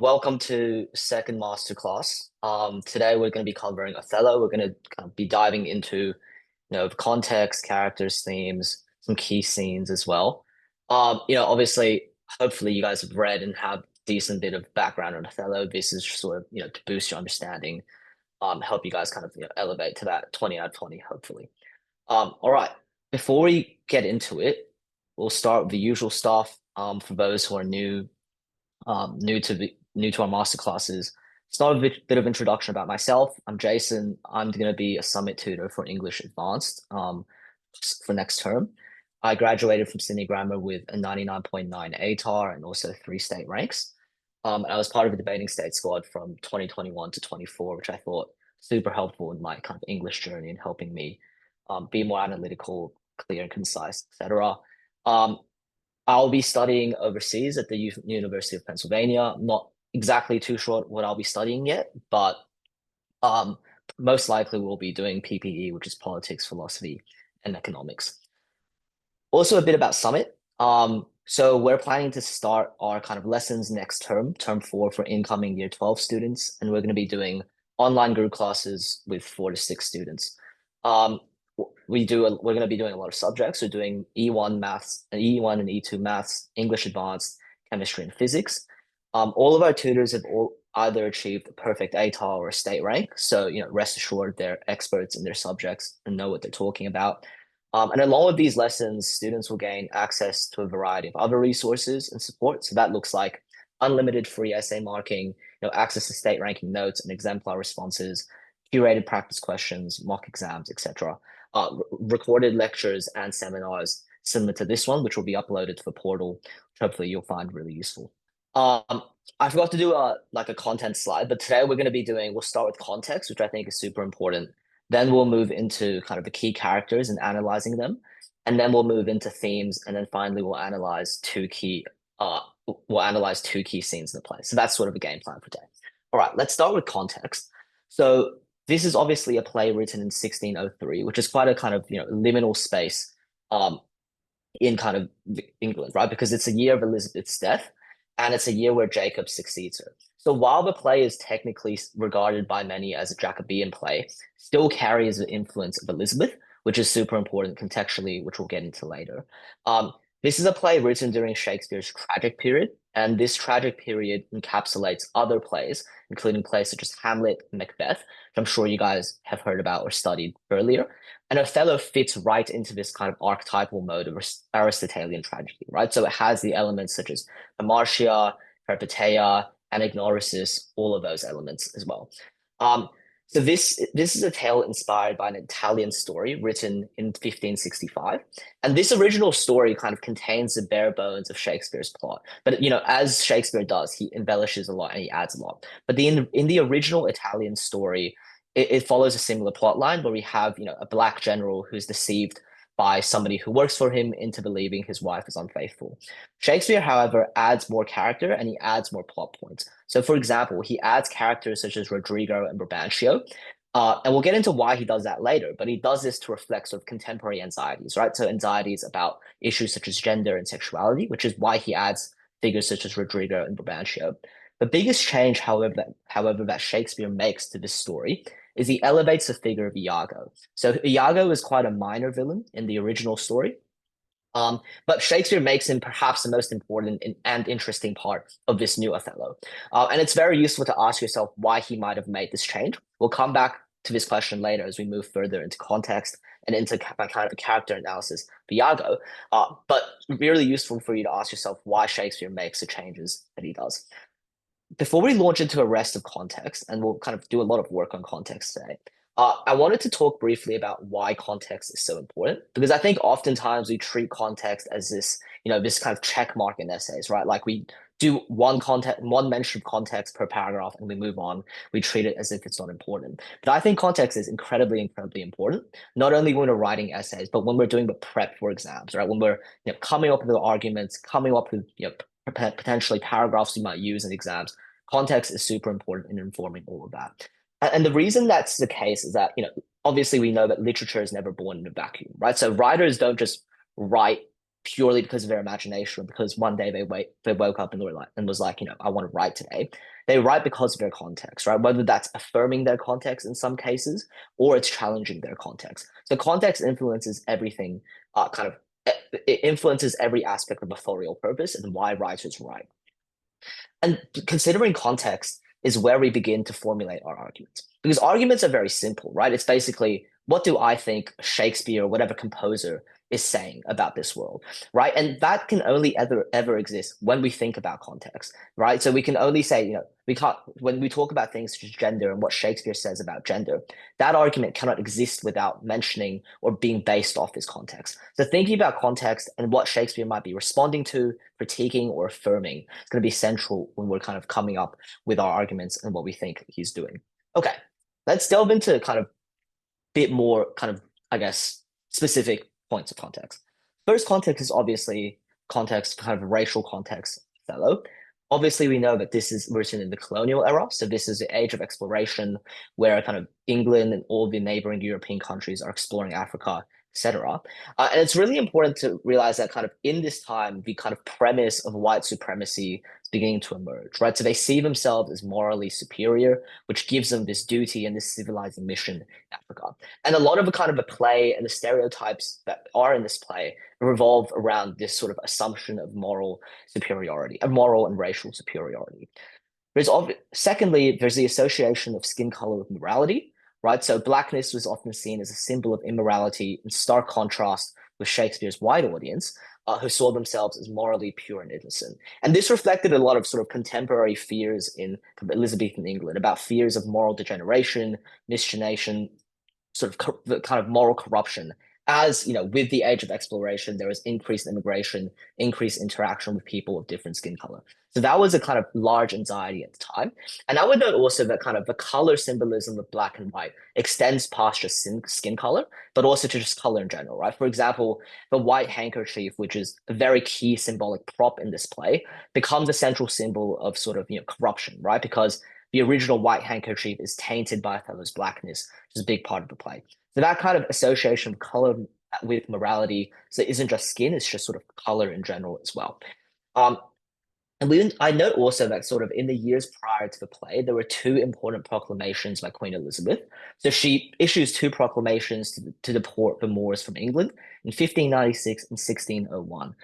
Welcome to second masterclass. Today we're going to be covering Othello. We're going to kind of be diving into, the context, characters, themes, some key scenes as well. Obviously, hopefully you guys have read and have decent bit of background on Othello. This is sort of, to boost your understanding, help you guys kind of, elevate to that 20 out of 20, hopefully. All right. Before we get into it, we'll start with the usual stuff. For those who are new to our master classes. Start with a bit of introduction about myself. I'm Jason. I'm going to be a summit tutor for English Advanced for next term. I graduated from Sydney Grammar with a 99.9 ATAR and also 3 state ranks. I was part of a debating state squad from 2021 to 24, which I thought super helpful in my kind of English journey and helping me be more analytical, clear and concise, etc. I'll be studying overseas at the University of Pennsylvania. I'm not exactly too sure what I'll be studying yet, but um, most likely we'll be doing PPE, which is politics, philosophy, and economics. Also, a bit about Summit. So we're planning to start our kind of lessons next term 4 for incoming year 12 students, and we're going to be doing online group classes with 4 to 6 students. We're going to be doing a lot of subjects. We're doing E1 maths, E1 and E2 maths, English advanced, chemistry, and physics. All of our tutors have either achieved a perfect ATAR or a state rank. So, rest assured they're experts in their subjects and know what they're talking about. And along with these lessons, students will gain access to a variety of other resources and support. So that looks like unlimited free essay marking, access to state ranking notes and exemplar responses, curated practice questions, mock exams, etc. Recorded lectures and seminars similar to this one, which will be uploaded to the portal, which hopefully you'll find really useful. I forgot to do a content slide, but today we'll start with context, which I think is super important. Then we'll move into kind of the key characters and analyzing them. And then we'll move into themes. And then finally we'll analyze two key scenes in the play. So that's sort of a game plan for today. All right, let's start with context. So this is obviously a play written in 1603, which is quite a kind of liminal space in kind of England, right? Because it's a year of Elizabeth's death, and it's a year where Jacob succeeds her. So while the play is technically regarded by many as a Jacobean play, still carries the influence of Elizabeth, which is super important contextually, which we'll get into later. This is a play written during Shakespeare's tragic period, and this tragic period encapsulates other plays, including plays such as Hamlet and Macbeth, which I'm sure you guys have heard about or studied earlier. And Othello fits right into this kind of archetypal mode of Aristotelian tragedy, right? So it has the elements such as the Marcia, Peripeteia, Anagnorisis, all of those elements as well. So this is a tale inspired by an Italian story written in 1565, and this original story kind of contains the bare bones of Shakespeare's plot. But as Shakespeare does, he embellishes a lot and he adds a lot. But in the original Italian story, it follows a similar plot line where we have a black general who's deceived by somebody who works for him into believing his wife is unfaithful. Shakespeare, however, adds more character and he adds more plot points. So, for example, he adds characters such as Rodrigo and Brabantio. And we'll get into why he does that later, but he does this to reflect sort of contemporary anxieties, right? So anxieties about issues such as gender and sexuality, which is why he adds figures such as Rodrigo and Brabantio. The biggest change, however, that Shakespeare makes to this story is he elevates the figure of Iago. So Iago is quite a minor villain in the original story, but Shakespeare makes him perhaps the most important and interesting part of this new Othello. And it's very useful to ask yourself why he might have made this change. We'll come back to this question later as we move further into context and into kind of character analysis of Iago. But really useful for you to ask yourself why Shakespeare makes the changes that he does. Before we launch into the rest of context, and we'll kind of do a lot of work on context today, I wanted to talk briefly about why context is so important, because I think oftentimes we treat context as this kind of check mark in essays, right? Like we do one mention of context per paragraph and we move on. We treat it as if it's not important. But I think context is incredibly, incredibly important, not only when we're writing essays, but when we're doing the prep for exams, right? When we're coming up with arguments, coming up with potentially paragraphs you might use in exams. Context is super important in informing all of that. And the reason that's the case is that, obviously we know that literature is never born in a vacuum, right? So writers don't just write purely because of their imagination, because one day they woke up and was like, I want to write today. They write because of their context, right? Whether that's affirming their context in some cases, or it's challenging their context. So context influences everything, it influences every aspect of authorial purpose and why writers write. And considering context is where we begin to formulate our arguments. Because arguments are very simple, right? It's basically, what do I think Shakespeare or whatever composer is saying about this world, right? And that can only ever exist when we think about context, right? So we can only say, we can't, when we talk about things such as gender and what Shakespeare says about gender, that argument cannot exist without mentioning or being based off this context. So thinking about context and what Shakespeare might be responding to, critiquing, or affirming is going to be central when we're kind of coming up with our arguments and what we think he's doing. Okay, let's delve into kind of bit more kind of, I guess, specific points of context. First context is obviously context, kind of racial context, Othello. Obviously, we know that this is written in the colonial era. So this is the age of exploration where kind of England and all the neighboring European countries are exploring Africa, etc. And it's really important to realize that kind of in this time, the kind of premise of white supremacy is beginning to emerge, right? So they see themselves as morally superior, which gives them this duty and this civilizing mission in Africa. And a lot of the kind of the play and the stereotypes that are in this play revolve around this sort of assumption of moral superiority, of moral and racial superiority. Secondly, there's the association of skin color with morality, right? So blackness was often seen as a symbol of immorality, in stark contrast with Shakespeare's white audience, who saw themselves as morally pure and innocent. And this reflected a lot of sort of contemporary fears in Elizabethan England about fears of moral degeneration, miscegenation, sort of the kind of moral corruption. As with the age of exploration, there was increased immigration, increased interaction with people of different skin color. So that was a kind of large anxiety at the time. And I would note also that kind of the color symbolism of black and white extends past just skin color, but also to just color in general, right? For example, the white handkerchief, which is a very key symbolic prop in this play, becomes a central symbol of sort of corruption, right? Because the original white handkerchief is tainted by Othello's blackness, which is a big part of the play. So that kind of association of color with morality, so it isn't just skin, it's just sort of color in general as well. I note also that sort of in the years prior to the play, there were two important proclamations by Queen Elizabeth. So she issues two proclamations to deport the Moors from England in 1596 and 1601.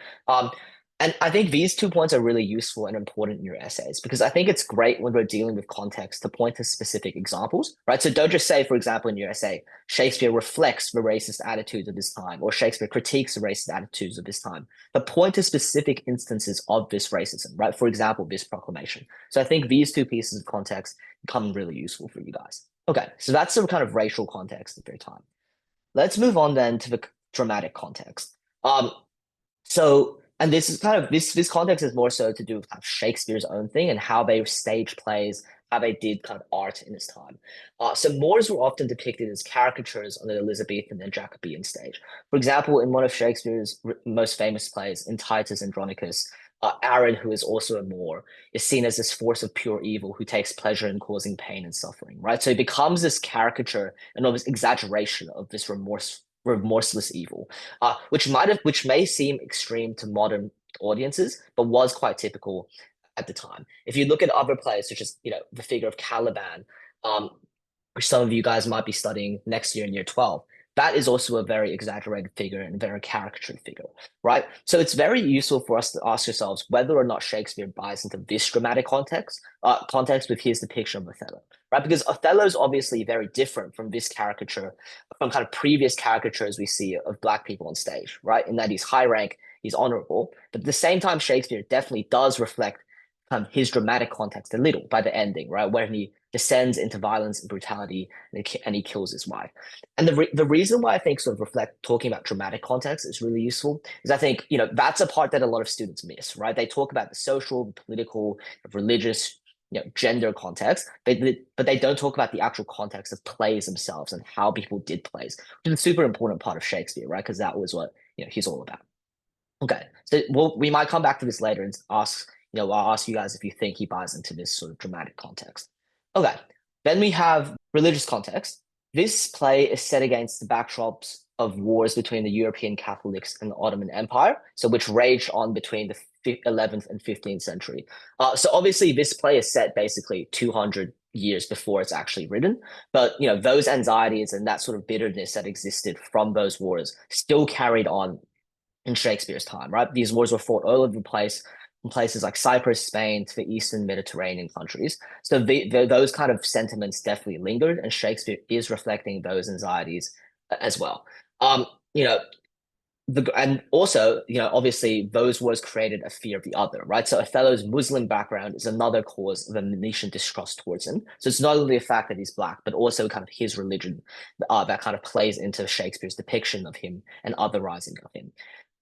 And I think these 2 points are really useful and important in your essays because I think it's great when we're dealing with context to point to specific examples, right? So don't just say, for example, in your essay, Shakespeare reflects the racist attitudes of this time, or Shakespeare critiques the racist attitudes of this time, but point to specific instances of this racism, right? For example, this proclamation. So I think these two pieces of context become really useful for you guys. Okay, so that's the kind of racial context of their time. Let's move on then to the dramatic context. And this is kind of this context is more so to do with kind of Shakespeare's own thing and how they stage plays, how they did kind of art in this time. So Moors were often depicted as caricatures on the Elizabethan and Jacobean stage. For example, in one of Shakespeare's most famous plays, in Titus Andronicus, Aaron, who is also a Moor, is seen as this force of pure evil who takes pleasure in causing pain and suffering, right? So it becomes this caricature and this exaggeration of this remorseless evil, which may seem extreme to modern audiences, but was quite typical at the time. If you look at other plays, such as the figure of Caliban, which some of you guys might be studying next year in year 12, that is also a very exaggerated figure and a very caricatured figure, right? So it's very useful for us to ask ourselves whether or not Shakespeare buys into this dramatic context with his depiction of Othello, right? Because Othello is obviously very different from this caricature, from kind of previous caricatures we see of Black people on stage, right? In that he's high rank, he's honorable, but at the same time, Shakespeare definitely does reflect his dramatic context a little by the ending, right? Where he descends into violence and brutality and he kills his wife. And the reason why I think sort of talking about dramatic context is really useful is I think, that's a part that a lot of students miss, right? They talk about the social, political, religious, gender context, but they don't talk about the actual context of plays themselves and how people did plays, which is a super important part of Shakespeare, right? Because that was what, he's all about. Okay, so we might come back to this later and I'll ask you guys if you think he buys into this sort of dramatic context. Okay, then we have religious context. This play is set against the of wars between the European Catholics and the Ottoman Empire, so which raged on between the 11th and 15th century. So obviously this play is set basically 200 years before it's actually written, but those anxieties and that sort of bitterness that existed from those wars still carried on in Shakespeare's time, right? These wars were fought all over the place, in places like Cyprus, Spain, to the Eastern Mediterranean countries. So those kind of sentiments definitely lingered, and Shakespeare is reflecting those anxieties as well. You know, and also, obviously those wars created a fear of the other, right? So Othello's Muslim background is another cause of a Venetian distrust towards him. So it's not only the fact that he's black, but also kind of his religion that kind of plays into Shakespeare's depiction of him and otherizing of him.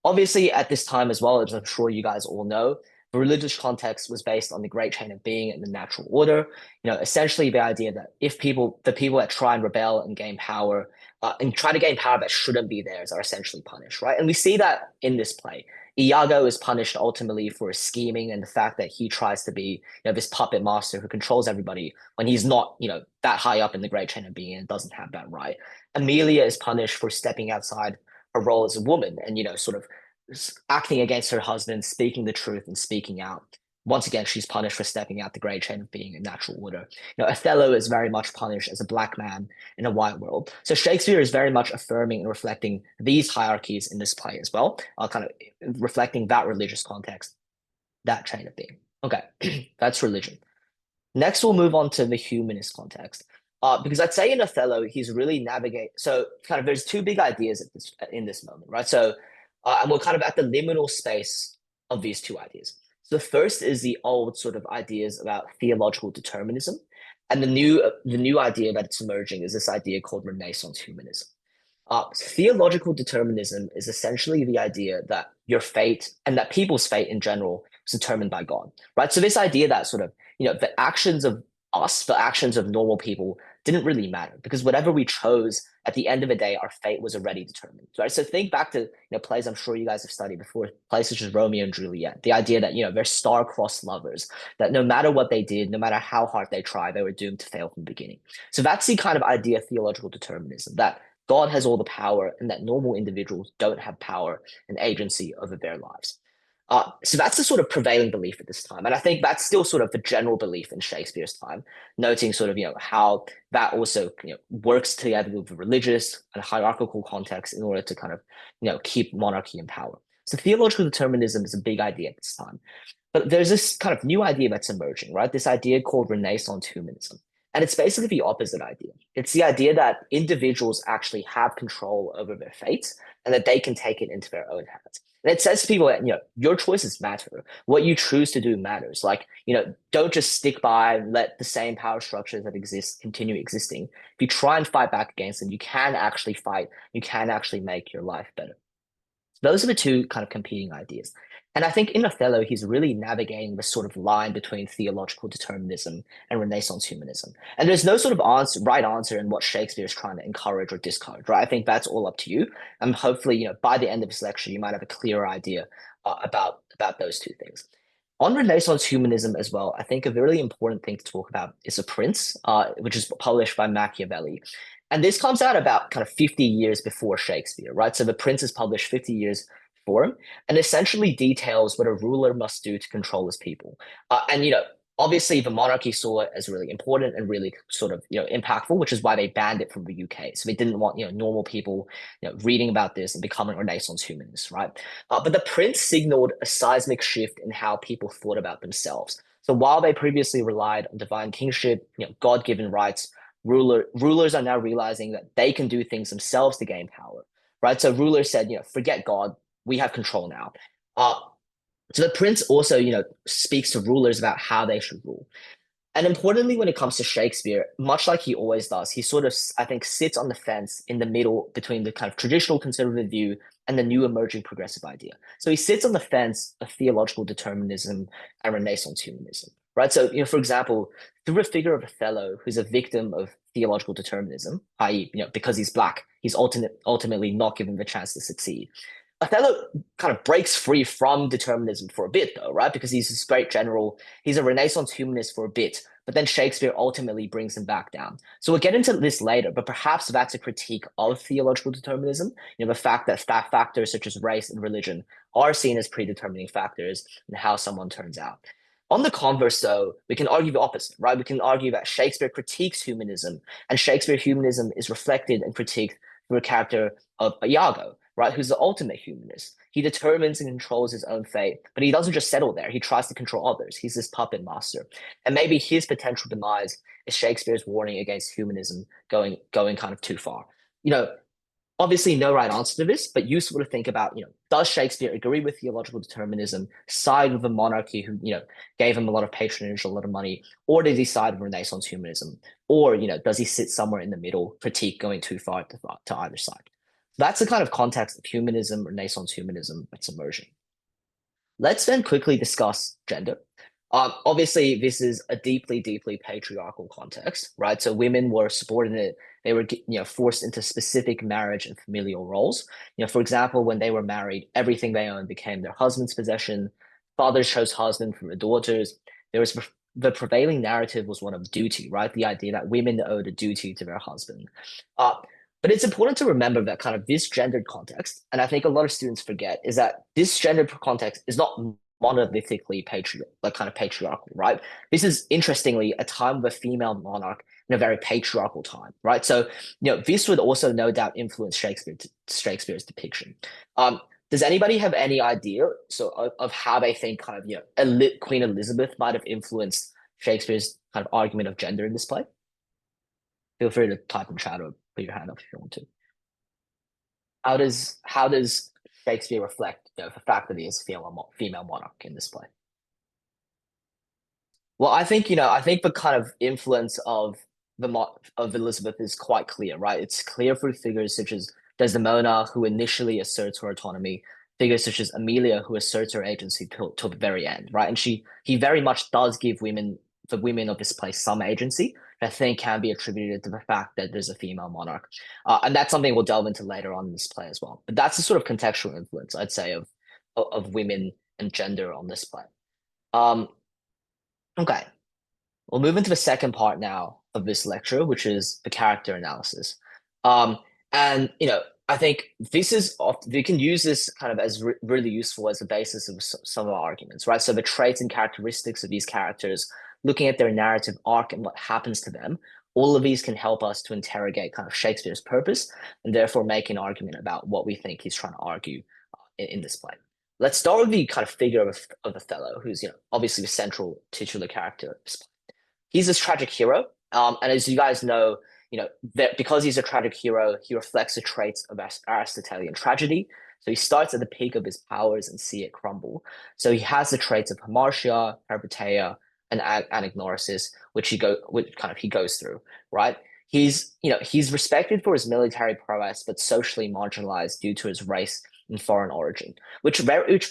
Obviously, at this time as well, as I'm sure you guys all know, the religious context was based on the great chain of being and the natural order. Essentially the idea that if the people that try and rebel and gain power and try to gain power that shouldn't be theirs are essentially punished, right? And we see that in this play. Iago is punished ultimately for his scheming and the fact that he tries to be, this puppet master who controls everybody when he's not, that high up in the great chain of being and doesn't have that right. Amelia is punished for stepping outside her role as a woman and, sort of acting against her husband, speaking the truth and speaking out. Once again, she's punished for stepping out the great chain of being in natural order. Othello is very much punished as a black man in a white world. So Shakespeare is very much affirming and reflecting these hierarchies in this play as well, kind of reflecting that religious context, that chain of being. Okay, that's religion. Next, we'll move on to the humanist context. Because I'd say in Othello, he's really so kind of there's two big ideas in this moment, right? So, and we're kind of at the liminal space of these two ideas. So the first is the old sort of ideas about theological determinism, and the new idea that's emerging is this idea called Renaissance humanism. Theological determinism is essentially the idea that your fate and that people's fate in general is determined by God, right? So this idea that sort of the actions of us, the actions of normal people didn't really matter because whatever we chose at the end of the day, our fate was already determined, right? So think back to plays I'm sure you guys have studied before, plays such as Romeo and Juliet, the idea that they're star-crossed lovers, that no matter what they did, no matter how hard they tried, they were doomed to fail from the beginning. So that's the kind of idea of theological determinism, that God has all the power and that normal individuals don't have power and agency over their lives. So that's the sort of prevailing belief at this time. And I think that's still sort of the general belief in Shakespeare's time, noting sort of, how that also, works together with the religious and hierarchical context in order to kind of, keep monarchy in power. So theological determinism is a big idea at this time. But there's this kind of new idea that's emerging, right? This idea called Renaissance humanism. And it's basically the opposite idea. It's the idea that individuals actually have control over their fates and that they can take it into their own hands. And it says to people that, your choices matter. What you choose to do matters. Like, don't just stick by and let the same power structures that exist continue existing. If you try and fight back against them, you can actually fight. You can actually make your life better. So those are the two kind of competing ideas. And I think in Othello, he's really navigating this sort of line between theological determinism and Renaissance humanism. And there's no sort of right answer in what Shakespeare is trying to encourage or discourage, right? I think that's all up to you. And hopefully, by the end of this lecture, you might have a clearer idea about those two things. On Renaissance humanism as well, I think a really important thing to talk about is The Prince, which is published by Machiavelli. And this comes out about kind of 50 years before Shakespeare, right? So The Prince is published 50 years before, and essentially details what a ruler must do to control his people. And obviously the monarchy saw it as really important and really sort of impactful, which is why they banned it from the UK. So they didn't want normal people reading about this and becoming Renaissance humanists, right? But The Prince signaled a seismic shift in how people thought about themselves. So while they previously relied on divine kingship, God-given rights, rulers are now realizing that they can do things themselves to gain power, right? So rulers said, forget God, we have control now. So The Prince also, speaks to rulers about how they should rule. And importantly, when it comes to Shakespeare, much like he always does, he sort of, I think, sits on the fence in the middle between the kind of traditional conservative view and the new emerging progressive idea. So he sits on the fence of theological determinism and Renaissance humanism, right? So, for example, through the figure of Othello, who's a victim of theological determinism, i.e., because he's black, he's ultimately not given the chance to succeed. Othello kind of breaks free from determinism for a bit, though, right? Because he's this great general. He's a Renaissance humanist for a bit, but then Shakespeare ultimately brings him back down. So we'll get into this later, but perhaps that's a critique of theological determinism. The fact that factors such as race and religion are seen as predetermining factors in how someone turns out. On the converse, though, we can argue the opposite, right? We can argue that Shakespeare critiques humanism, and Shakespeare humanism is reflected and critiqued through a character of Iago, right? Who's the ultimate humanist. He determines and controls his own fate, but he doesn't just settle there. He tries to control others. He's this puppet master. And maybe his potential demise is Shakespeare's warning against humanism going kind of too far. Obviously no right answer to this, but useful to think about, does Shakespeare agree with theological determinism, side with a monarchy who, gave him a lot of patronage, a lot of money, or does he side with Renaissance humanism? Or, does he sit somewhere in the middle, critique going too far to either side? That's the kind of context of humanism, Renaissance humanism, that's emerging. Let's then quickly discuss gender. Obviously, this is a deeply, deeply patriarchal context, right? So women were subordinate. They were, forced into specific marriage and familial roles. For example, when they were married, everything they owned became their husband's possession. Fathers chose husband from their daughters. The prevailing narrative was one of duty, right? The idea that women owed a duty to their husband. But it's important to remember that kind of this gendered context, and I think a lot of students forget, is that this gendered context is not monolithically patriarchal, right? This is interestingly a time of a female monarch in a very patriarchal time, right? So, this would also no doubt influence Shakespeare's depiction. Does anybody have any idea of how they think kind of Queen Elizabeth might have influenced Shakespeare's kind of argument of gender in this play? Feel free to type in chat or put your hand up if you want to. How does Shakespeare reflect the fact that he is female monarch in this play? Well, I think the kind of influence of Elizabeth is quite clear, right? It's clear through figures such as Desdemona, who initially asserts her autonomy, figures such as Amelia, who asserts her agency till the very end, right? And he very much does give the women of this place some agency. I think can be attributed to the fact that there's a female monarch, and that's something we'll delve into later on in this play as well. But that's the sort of contextual influence, I'd say, of women and gender on this play. Okay, we'll move into the second part now of this lecture, which is the character analysis. And I think we can use this kind of as really useful as the basis of some of our arguments, right? So the traits and characteristics of these characters, looking at their narrative arc and what happens to them, all of these can help us to interrogate kind of Shakespeare's purpose and therefore make an argument about what we think he's trying to argue in this play. Let's start with the kind of figure of Othello, who's obviously the central titular character. He's this tragic hero, and as you guys know, that because he's a tragic hero, he reflects the traits of Aristotelian tragedy. So he starts at the peak of his powers and see it crumble. So he has the traits of Hamartia, Peripeteia, and Anagnorisis, which he goes through, right? He's respected for his military prowess, but socially marginalized due to his race and foreign origin, which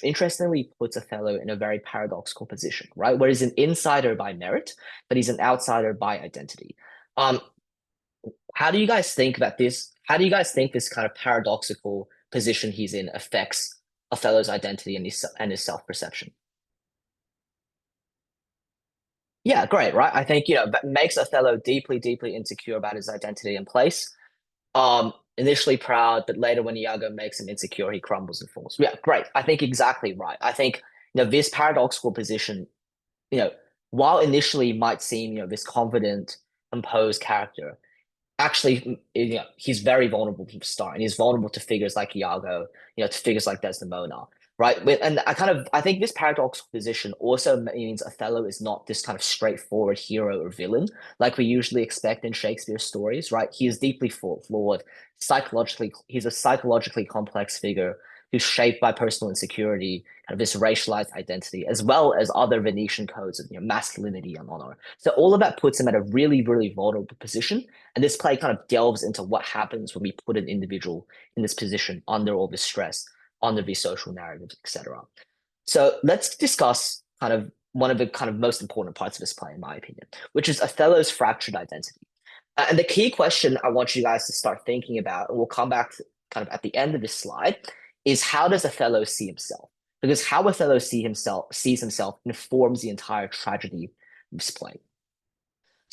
interestingly puts Othello in a very paradoxical position, right? Where he's an insider by merit, but he's an outsider by identity. How do you guys think that how do you guys think this kind of paradoxical position he's in affects Othello's identity and his self-perception? Yeah, great, right? I think, that makes Othello deeply, deeply insecure about his identity and place. Initially proud, but later when Iago makes him insecure, he crumbles and falls. Yeah, great. I think exactly right. I think, this paradoxical position, while initially might seem, this confident, composed character, actually, he's very vulnerable from the start, and he's vulnerable to figures like Iago, to figures like Desdemona, right? And I think this paradoxical position also means Othello is not this kind of straightforward hero or villain like we usually expect in Shakespeare's stories, right? He is deeply flawed, psychologically. He's a psychologically complex figure who's shaped by personal insecurity, kind of this racialized identity, as well as other Venetian codes of masculinity and honor. So all of that puts him at a really, really vulnerable position. And this play kind of delves into what happens when we put an individual in this position under all this stress, under these social narratives, etc. So let's discuss kind of one of the kind of most important parts of this play, in my opinion, which is Othello's fractured identity. And the key question I want you guys to start thinking about, and we'll come back to kind of at the end of this slide, is how does Othello see himself? Because how Othello sees himself informs the entire tragedy of this play.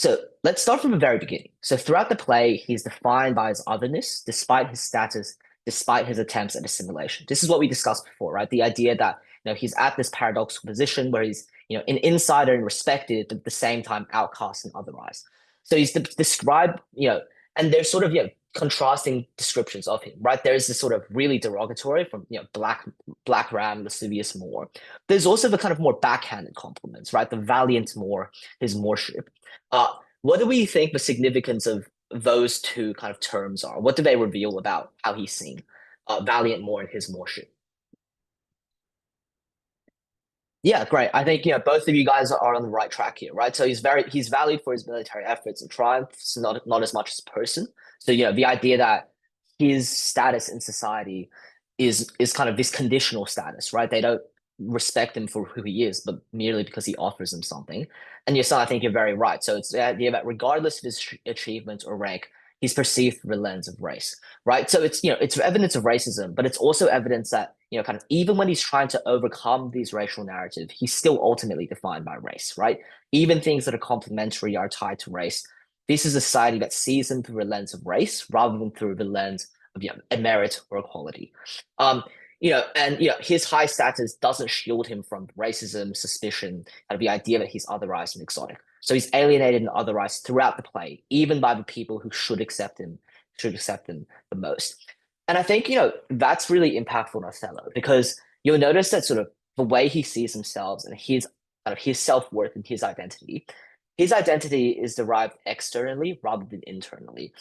So let's start from the very beginning. So throughout the play, he's defined by his otherness, despite his status, despite his attempts at assimilation. This is what we discussed before, right? The idea that he's at this paradoxical position where he's an insider and respected, but at the same time outcast and otherized. So he's described, and there's sort of contrasting descriptions of him, right? There is this sort of really derogatory from Black Ram, lascivious Moor. There's also the kind of more backhanded compliments, right? The valiant Moor, his Moorship. What do we think the significance of those two kind of terms are? What do they reveal about how he's seen? Valiant Moor and his Moorship. Yeah, great. I think both of you guys are on the right track here, right? So he's valued for his military efforts and triumphs, not as much as a person. So the idea that his status in society is kind of this conditional status, right? They don't respect him for who he is, but merely because he offers them something. And yes, I think you're very right. So it's the idea that regardless of his achievements or rank, he's perceived through the lens of race, right? So it's evidence of racism, but it's also evidence that kind of even when he's trying to overcome these racial narratives, he's still ultimately defined by race, right? Even things that are complementary are tied to race. This is a society that sees him through the lens of race rather than through the lens of a merit or equality. And his high status doesn't shield him from racism, suspicion, and the idea that he's otherized and exotic. So he's alienated and otherized throughout the play, even by the people who should accept him the most. And I think, that's really impactful in Othello because you'll notice that sort of the way he sees himself and his self-worth and his identity is derived externally rather than internally.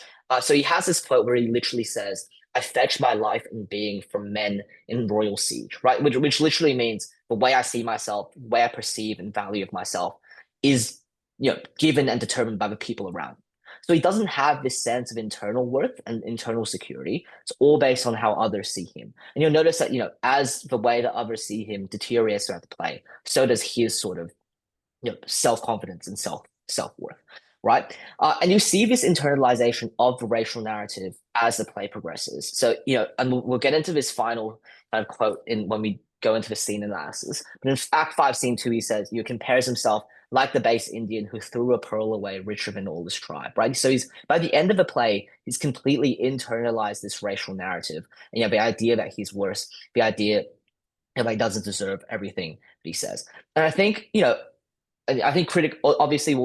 So he has this quote where he literally says, I fetch my life and being from men in royal siege, right? Which literally means the way I see myself, the way I perceive and value of myself is, given and determined by the people around. So he doesn't have this sense of internal worth and internal security. It's all based on how others see him. And you'll notice that, as the way that others see him deteriorates throughout the play, so does his sort of self-confidence and self-worth, right? And you see this internalization of the racial narrative as the play progresses. So, and we'll get into this final kind of quote when we go into the scene analysis. But in Act 5, Scene 2, he says, compares himself like the base Indian who threw a pearl away richer than all his tribe, right? So he's by the end of the play, he's completely internalized this racial narrative. And the idea that he's worse, the idea that he doesn't deserve everything that he says. And I think, I think obviously,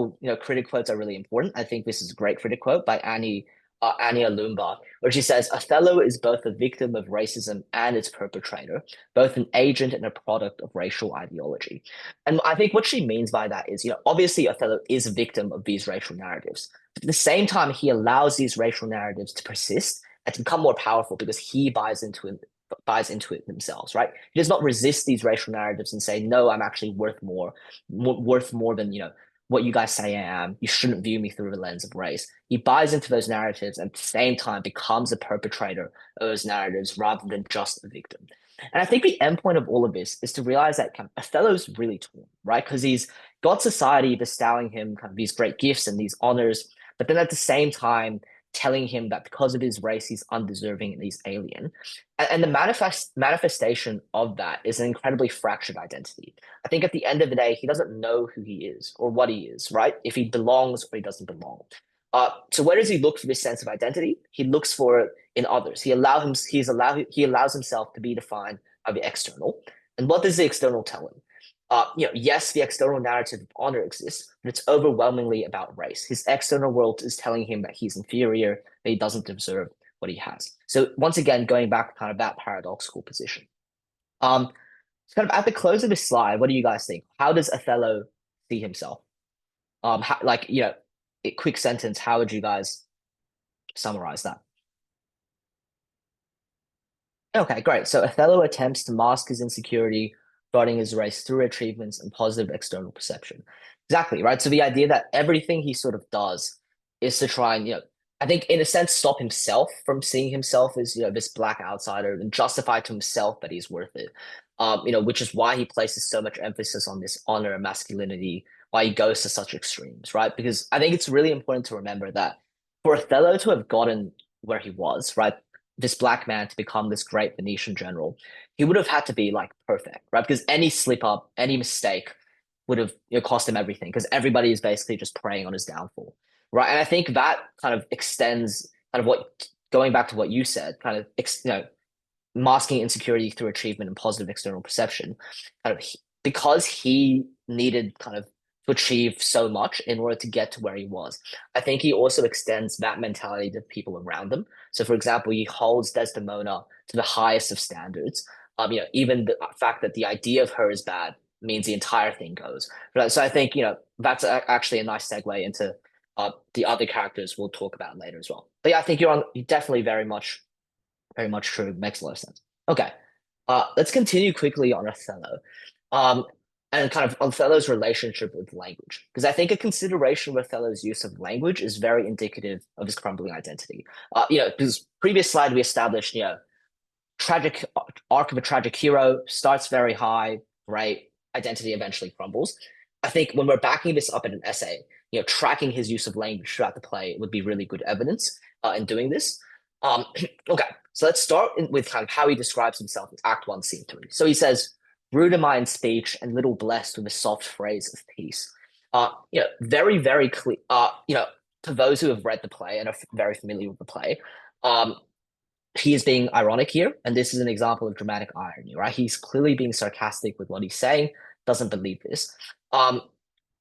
critic quotes are really important. I think this is a great critic quote by Annie Alumba, where she says, Othello is both a victim of racism and its perpetrator, both an agent and a product of racial ideology. And I think what she means by that is, obviously Othello is a victim of these racial narratives. But at the same time, he allows these racial narratives to persist and to become more powerful because he buys into it themselves, right? He does not resist these racial narratives and say, no, I'm actually worth more than, what you guys say I am. You shouldn't view me through the lens of race. He buys into those narratives and at the same time becomes a perpetrator of those narratives rather than just a victim. And I think the end point of all of this is to realize that kind of Othello's really torn, right? Because he's got society bestowing him kind of these great gifts and these honors, but then at the same time telling him that because of his race, he's undeserving and he's alien. And the manifestation of that is an incredibly fractured identity. I think at the end of the day, he doesn't know who he is or what he is, right? If he belongs or he doesn't belong. So where does he look for this sense of identity? He looks for it in others. He allows himself to be defined by the external. And what does the external tell him? Yes, the external narrative of honor exists, but it's overwhelmingly about race. His external world is telling him that he's inferior, that he doesn't deserve what he has. So once again, going back to kind of that paradoxical position. So kind of at the close of this slide, what do you guys think? How does Othello see himself? A quick sentence, how would you guys summarize that? Okay, great. So Othello attempts to mask his insecurity regarding his race through achievements and positive external perception. Exactly, right? So the idea that everything he sort of does is to try and, I think in a sense, stop himself from seeing himself as, this black outsider and justify to himself that he's worth it. Which is why he places so much emphasis on this honor and masculinity, why he goes to such extremes, right? Because I think it's really important to remember that for Othello to have gotten where he was, right? This black man to become this great Venetian general, he would have had to be like perfect, right? Because any slip up, any mistake, would have cost him everything because everybody is basically just preying on his downfall, right? And I think that kind of extends kind of what going back to what you said, kind of masking insecurity through achievement and positive external perception, kind of because he needed kind of to achieve so much in order to get to where he was. I think he also extends that mentality to people around him. So, for example, he holds Desdemona to the highest of standards. Even the fact that the idea of her is bad means the entire thing goes. So I think that's actually a nice segue into the other characters we'll talk about later as well. But yeah, I think you're definitely very much true. Makes a lot of sense. Okay. Let's continue quickly on Othello. And kind of Othello's relationship with language. Because I think a consideration of Othello's use of language is very indicative of his crumbling identity. Because previous slide we established, tragic arc of a tragic hero starts very high, right? Identity eventually crumbles. I think when we're backing this up in an essay, tracking his use of language throughout the play would be really good evidence in doing this. Okay, so let's start with kind of how he describes himself in Act 1, Scene 3. So he says, rude am I in speech and little blessed with a soft phrase of peace. Very, very clear, to those who have read the play and are very familiar with the play, he is being ironic here, and this is an example of dramatic irony, right? He's clearly being sarcastic with what he's saying, doesn't believe this.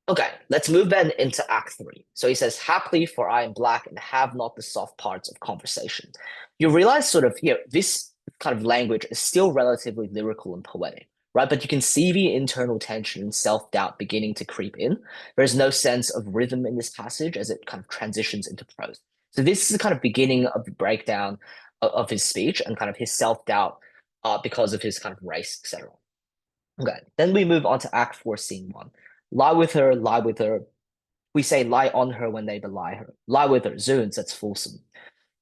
Okay, let's move then into Act 3. So he says, happily, for I am black and have not the soft parts of conversation. You realize sort of, this kind of language is still relatively lyrical and poetic, right? But you can see the internal tension and self-doubt beginning to creep in. There's no sense of rhythm in this passage as it kind of transitions into prose. So this is the kind of beginning of the breakdown of his speech and kind of his self-doubt because of his kind of race, etc. Okay, then we move on to Act 4, Scene 1. Lie with her, lie with her. We say lie on her when they belie her. Lie with her, zoons, that's fulsome.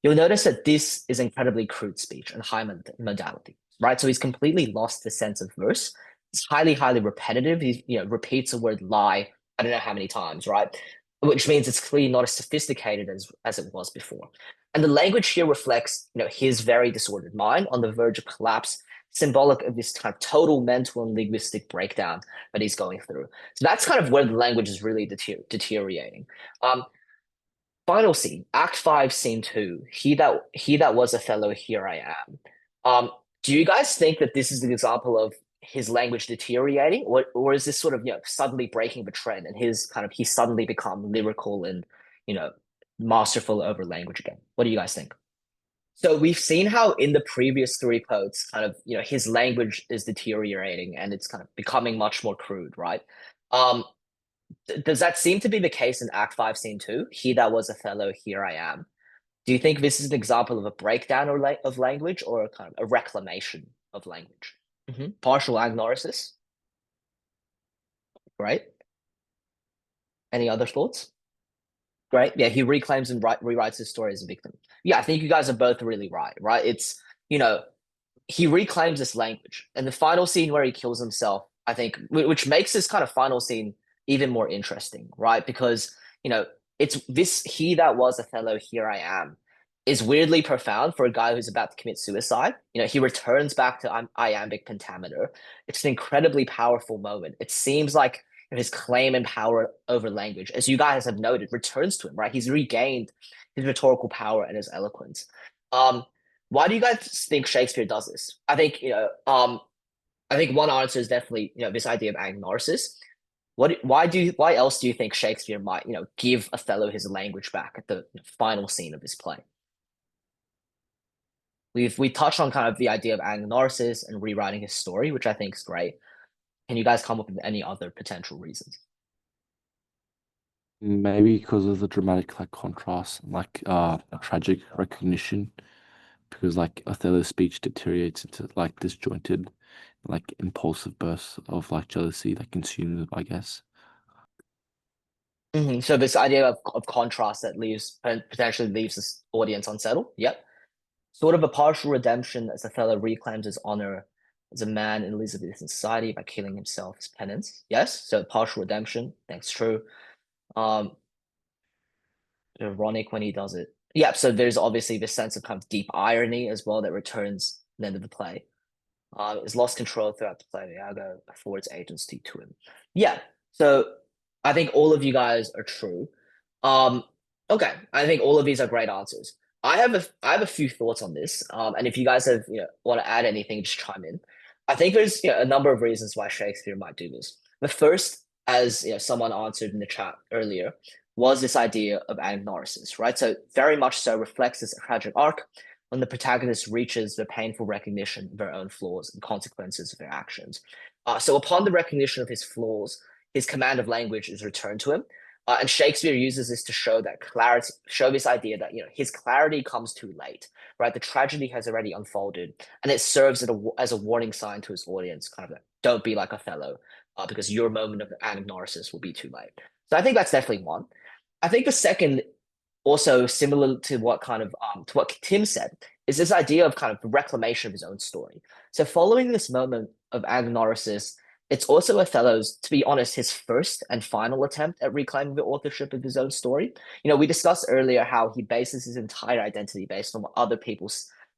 You'll notice that this is incredibly crude speech and high modality, right? So he's completely lost the sense of verse. It's highly, highly repetitive. He repeats the word lie, I don't know how many times, right? Which means it's clearly not as sophisticated as it was before. And the language here reflects, his very disordered mind on the verge of collapse, symbolic of this kind of total mental and linguistic breakdown that he's going through. So that's kind of where the language is really deteriorating. Final scene, Act 5, Scene 2. He that was Othello, here I am. Do you guys think that this is an example of his language deteriorating, or is this sort of suddenly breaking the trend and he's suddenly become lyrical and masterful over language again? What do you guys think? So we've seen how in the previous three poets, kind of, his language is deteriorating and it's kind of becoming much more crude, right? Does that seem to be the case in Act 5, Scene 2? He that was Othello, here I am. Do you think this is an example of a breakdown of language or a kind of a reclamation of language? Partial agnosis, right? Any other thoughts? Great. Yeah, he reclaims and rewrites his story as a victim. Yeah, I think you guys are both really right, right? It's, he reclaims this language. And the final scene where he kills himself, I think, which makes this kind of final scene even more interesting, right? Because, it's this he that was Othello, here I am, is weirdly profound for a guy who's about to commit suicide. He returns back to iambic pentameter. It's an incredibly powerful moment. It seems like his claim and power over language, as you guys have noted, returns to him, right? He's regained his rhetorical power and his eloquence. Why do you guys think Shakespeare does this? I think, I think one answer is definitely, this idea of agnosis. Why else do you think Shakespeare might, give Othello his language back at the final scene of his play? We touched on kind of the idea of agnosis and rewriting his story, which I think is great. Can you guys come up with any other potential reasons? Maybe because of the dramatic contrast, a tragic recognition, because Othello's speech deteriorates into disjointed, impulsive bursts of jealousy that consumes him, I guess. So this idea of contrast that potentially leaves this audience unsettled. Yep. Sort of a partial redemption as Othello reclaims his honor as a man in Elizabethan society by killing himself as penance. Yes, so partial redemption. That's true. Ironic when he does it. Yeah, so there's obviously this sense of kind of deep irony as well that returns at the end of the play. Is lost control throughout the play. Iago affords agency to him. Yeah, So I think all of you guys are true. Um, okay, I think all of these are great answers. I have a few thoughts on this. And if you guys have want to add anything, just chime in. I think there's a number of reasons why Shakespeare might do this. The first, as someone answered in the chat earlier, was this idea of anagnorisis, right? So very much so reflects this tragic arc when the protagonist reaches the painful recognition of their own flaws and consequences of their actions. So upon the recognition of his flaws, his command of language is returned to him. And Shakespeare uses this to show that clarity, show this idea that his clarity comes too late, right? The tragedy has already unfolded, and it serves as a warning sign to his audience, kind of like, don't be like Othello, because your moment of anagnorisis will be too late. So I think that's definitely one. I think the second, also similar to what Tim said, is this idea of kind of the reclamation of his own story. So following this moment of anagnorisis, it's also Othello's, to be honest, his first and final attempt at reclaiming the authorship of his own story. We discussed earlier how he bases his entire identity based on what other people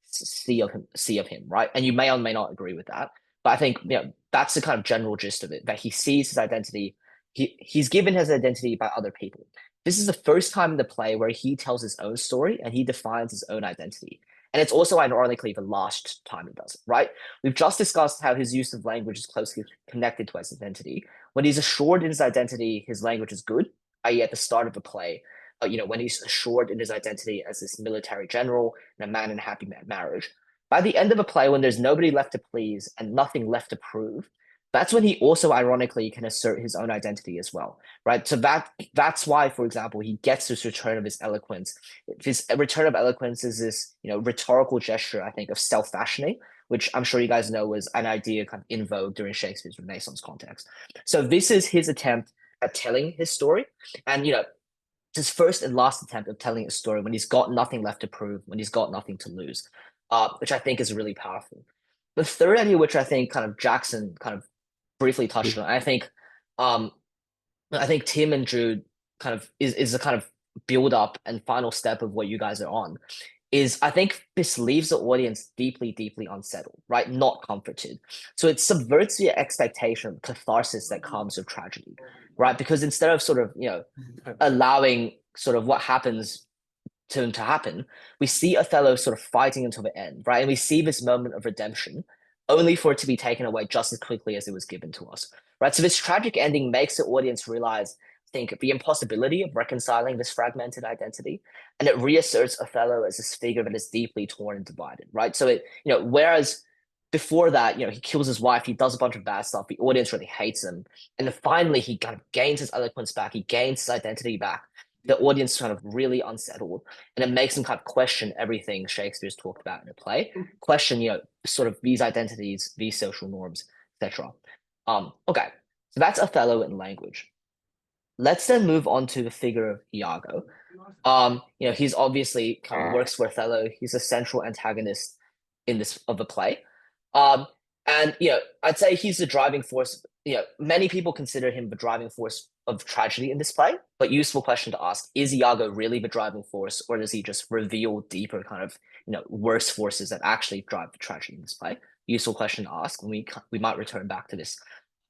see of him, right? And you may or may not agree with that, but I think that's the kind of general gist of it, that he sees his identity. He's given his identity by other people. This is the first time in the play where he tells his own story and he defines his own identity. And it's also ironically the last time he does it, right? We've just discussed how his use of language is closely connected to his identity. When he's assured in his identity, his language is good, i.e., at the start of the play, when he's assured in his identity as this military general and a man in a happy marriage. By the end of a play, when there's nobody left to please and nothing left to prove, that's when he also ironically can assert his own identity as well, right? So that's why, for example, he gets this return of his eloquence. His return of eloquence is this, rhetorical gesture, I think, of self-fashioning, which I'm sure you guys know was an idea kind of in vogue during Shakespeare's Renaissance context. So this is his attempt at telling his story, and his first and last attempt of telling his story when he's got nothing left to prove, when he's got nothing to lose, which I think is really powerful. The third idea, which I think kind of Jackson kind of briefly touched on, um, I think Tim and Jude kind of is a kind of build up and final step of what you guys are on. Is I think this leaves the audience deeply, deeply unsettled, right? Not comforted. So it subverts the expectation of catharsis that comes with tragedy, right? Because instead of sort of, allowing sort of what happens to him to happen, we see Othello sort of fighting until the end, right? And we see this moment of redemption only for it to be taken away just as quickly as it was given to us, right? So this tragic ending makes the audience realize, I think, the impossibility of reconciling this fragmented identity, and it reasserts Othello as this figure that is deeply torn and divided, right? So whereas before that, he kills his wife, he does a bunch of bad stuff, the audience really hates him, and then finally he kind of gains his eloquence back, he gains his identity back. The audience kind of really unsettled, and it makes them kind of question everything Shakespeare's talked about in the play, question, sort of these identities, these social norms, etc. Okay, so that's Othello in language. Let's then move on to the figure of Iago. He's obviously kind of works for Othello. He's a central antagonist in this of the play. And I'd say he's the driving force. Many people consider him the driving force of tragedy in this play, but useful question to ask, is Iago really the driving force, or does he just reveal deeper kind of, worse forces that actually drive the tragedy in this play? Useful question to ask, and we might return back to this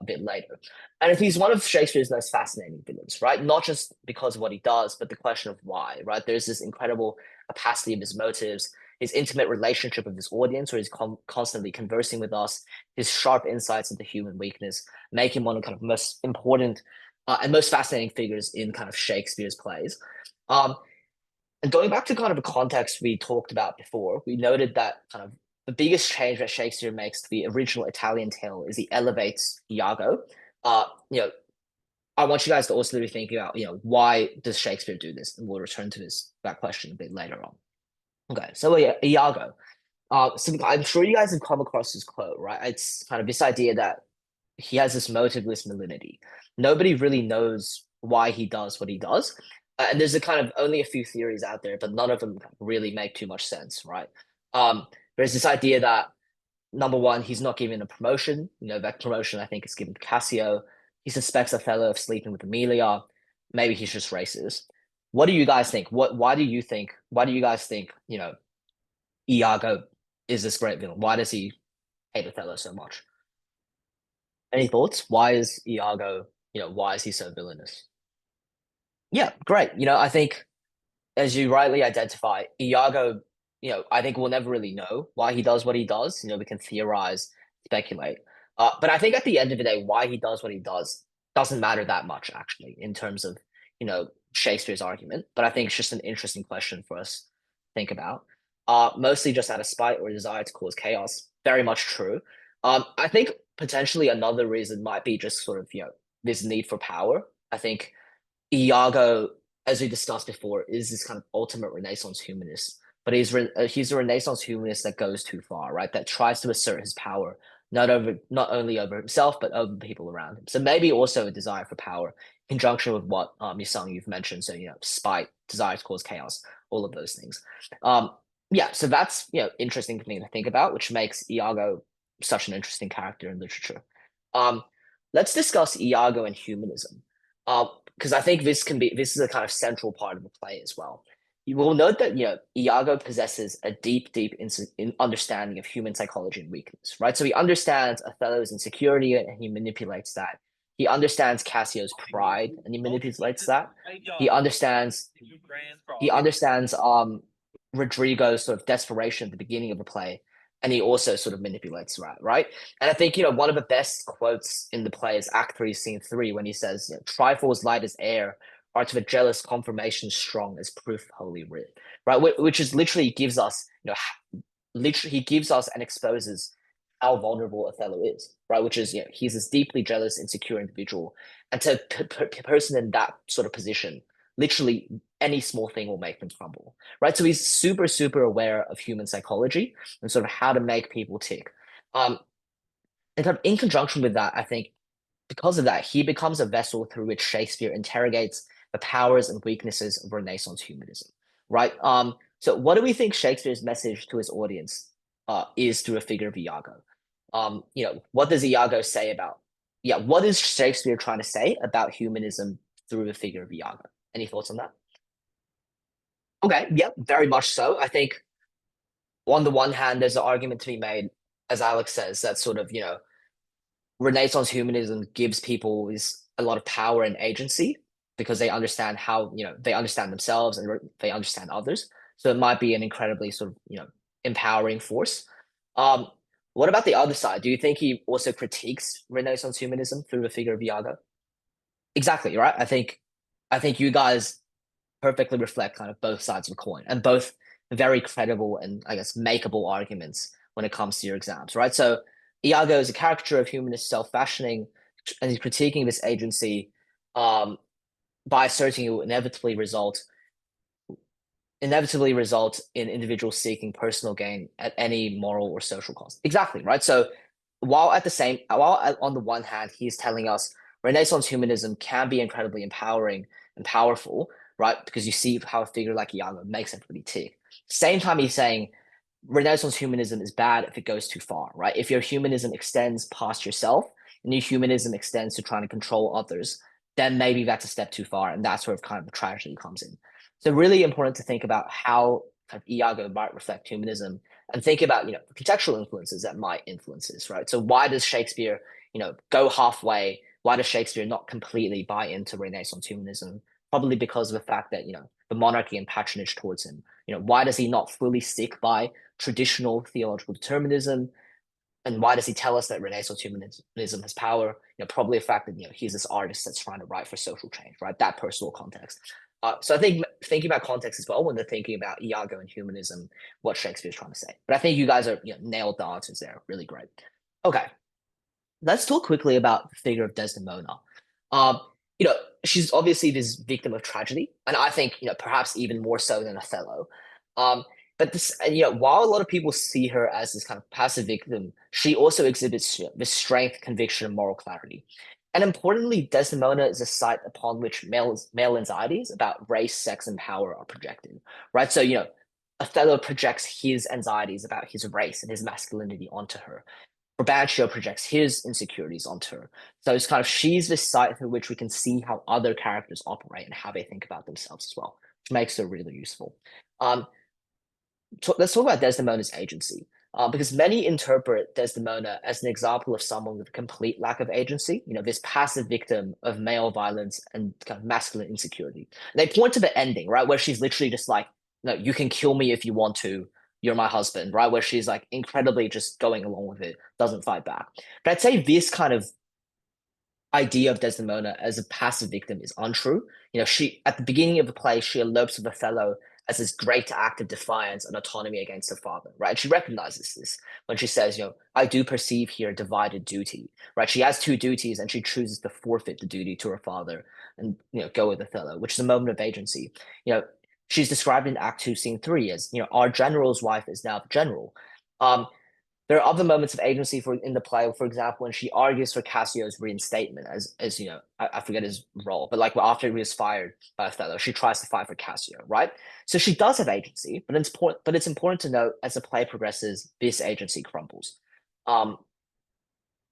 a bit later. And if he's one of Shakespeare's most fascinating villains, right? Not just because of what he does, but the question of why, right? There's this incredible opacity of his motives, his intimate relationship with his audience, where he's constantly conversing with us, his sharp insights into human weakness, make him one of the kind of most important and most fascinating figures in kind of Shakespeare's plays. And going back to kind of the context we talked about before, we noted that kind of the biggest change that Shakespeare makes to the original Italian tale is he elevates Iago. Uh, you know, I want you guys to also be thinking about, why does Shakespeare do this? And we'll return to that question a bit later on. Okay, so Iago. So I'm sure you guys have come across this quote, right? It's kind of this idea that he has this motiveless malignity. Nobody really knows why he does what he does. And there's a kind of only a few theories out there, but none of them really make too much sense, right? There's this idea that number one, he's not given a promotion. That promotion I think is given to Cassio. He suspects Othello of sleeping with Amelia. Maybe he's just racist. What do you guys think? Why do you guys think, Iago is this great villain? Why does he hate Othello so much? Any thoughts? Why is Iago why is he so villainous? Yeah, great. I think as you rightly identify, Iago, I think we'll never really know why he does what he does. We can theorize, speculate. But I think at the end of the day, why he does what he does doesn't matter that much, actually, in terms of, Shakespeare's argument. But I think it's just an interesting question for us to think about. Mostly just out of spite or desire to cause chaos. Very much true. I think potentially another reason might be just sort of, this need for power. I think Iago, as we discussed before, is this kind of ultimate Renaissance humanist, but he's a Renaissance humanist that goes too far, right? That tries to assert his power not only over himself but over the people around him. So maybe also a desire for power, in conjunction with what you've mentioned. So spite, desire to cause chaos, all of those things. Yeah, so that's interesting thing to think about, which makes Iago such an interesting character in literature. Um, let's discuss Iago and humanism. Because I think this is a kind of central part of the play as well. You will note that Iago possesses a deep understanding of human psychology and weakness, right? So he understands Othello's insecurity and he manipulates that. He understands Cassio's pride and he manipulates that. He understands he understands Rodrigo's sort of desperation at the beginning of the play, and he also sort of manipulates that, right? And I think one of the best quotes in the play is Act 3, Scene 3, when he says, "Trifles light as air are to the jealous confirmation strong as proof holy writ," right? Which is literally gives us, literally he gives us and exposes how vulnerable Othello is, right? Which is, he's this deeply jealous, insecure individual, and to a person in that sort of position, literally any small thing will make them crumble, right? So he's super, super aware of human psychology and sort of how to make people tick. And kind of in conjunction with that, I think because of that, he becomes a vessel through which Shakespeare interrogates the powers and weaknesses of Renaissance humanism, right? So what do we think Shakespeare's message to his audience is through a figure of Iago? What does Iago say about, what is Shakespeare trying to say about humanism through the figure of Iago? Any thoughts on that? Okay, yeah, very much so. I think on the one hand, there's an argument to be made, as Alex says, that sort of, Renaissance humanism gives people is a lot of power and agency because they understand how, they understand themselves and they understand others. So it might be an incredibly sort of, empowering force. Um, what about the other side? Do you think he also critiques Renaissance humanism through the figure of Iago? Exactly, right? I think you guys perfectly reflect kind of both sides of the coin and both very credible and I guess makeable arguments when it comes to your exams, right? So Iago is a caricature of humanist self-fashioning and he's critiquing this agency by asserting it will inevitably result in individuals seeking personal gain at any moral or social cost. Exactly, right? So while on the one hand, he's telling us Renaissance humanism can be incredibly empowering and powerful, right? Because you see how a figure like Iago makes everybody tick. Same time, he's saying Renaissance humanism is bad if it goes too far, right? If your humanism extends past yourself and your humanism extends to trying to control others, then maybe that's a step too far, and that's where kind of the tragedy comes in. So really important to think about how kind of Iago might reflect humanism and think about, contextual influences that might influence this, right? So why does Shakespeare, go halfway? Why does Shakespeare not completely buy into Renaissance humanism? Probably because of the fact that, the monarchy and patronage towards him. Why does he not fully stick by traditional theological determinism? And why does he tell us that Renaissance humanism has power? Probably the fact that he's this artist that's trying to write for social change, right? That personal context. So I think thinking about context as well when they're thinking about Iago and humanism, what Shakespeare's trying to say. But I think you guys are nailed the answers there. Really great. Okay, let's talk quickly about the figure of Desdemona. Um, she's obviously this victim of tragedy, and I think perhaps even more so than Othello. Um, but this, and, while a lot of people see her as this kind of passive victim, she also exhibits this strength, conviction, and moral clarity. And importantly, Desdemona is a site upon which male anxieties about race, sex, and power are projected. Right. So Othello projects his anxieties about his race and his masculinity onto her. Brabantio projects his insecurities onto her. So it's kind of she's this site through which we can see how other characters operate and how they think about themselves as well, which makes her really useful. Let's talk about Desdemona's agency. because many interpret Desdemona as an example of someone with a complete lack of agency, this passive victim of male violence and kind of masculine insecurity. And they point to the ending, right, where she's literally just like, no, you can kill me if you want to. You're my husband, right? Where she's like incredibly just going along with it, doesn't fight back. But I'd say this kind of idea of Desdemona as a passive victim is untrue. She at the beginning of the play, she elopes with Othello as this great act of defiance and autonomy against her father, right? And she recognizes this when she says, I do perceive here a divided duty, right? She has two duties and she chooses to forfeit the duty to her father and, go with Othello, which is a moment of agency. She's described in Act 2, Scene 3 as, our general's wife is now the general. There are other moments of agency in the play. For example, when she argues for Cassio's reinstatement, as I forget his role, but like after he was fired by Othello, she tries to fight for Cassio, right? So she does have agency, but it's important to note as the play progresses, this agency crumbles.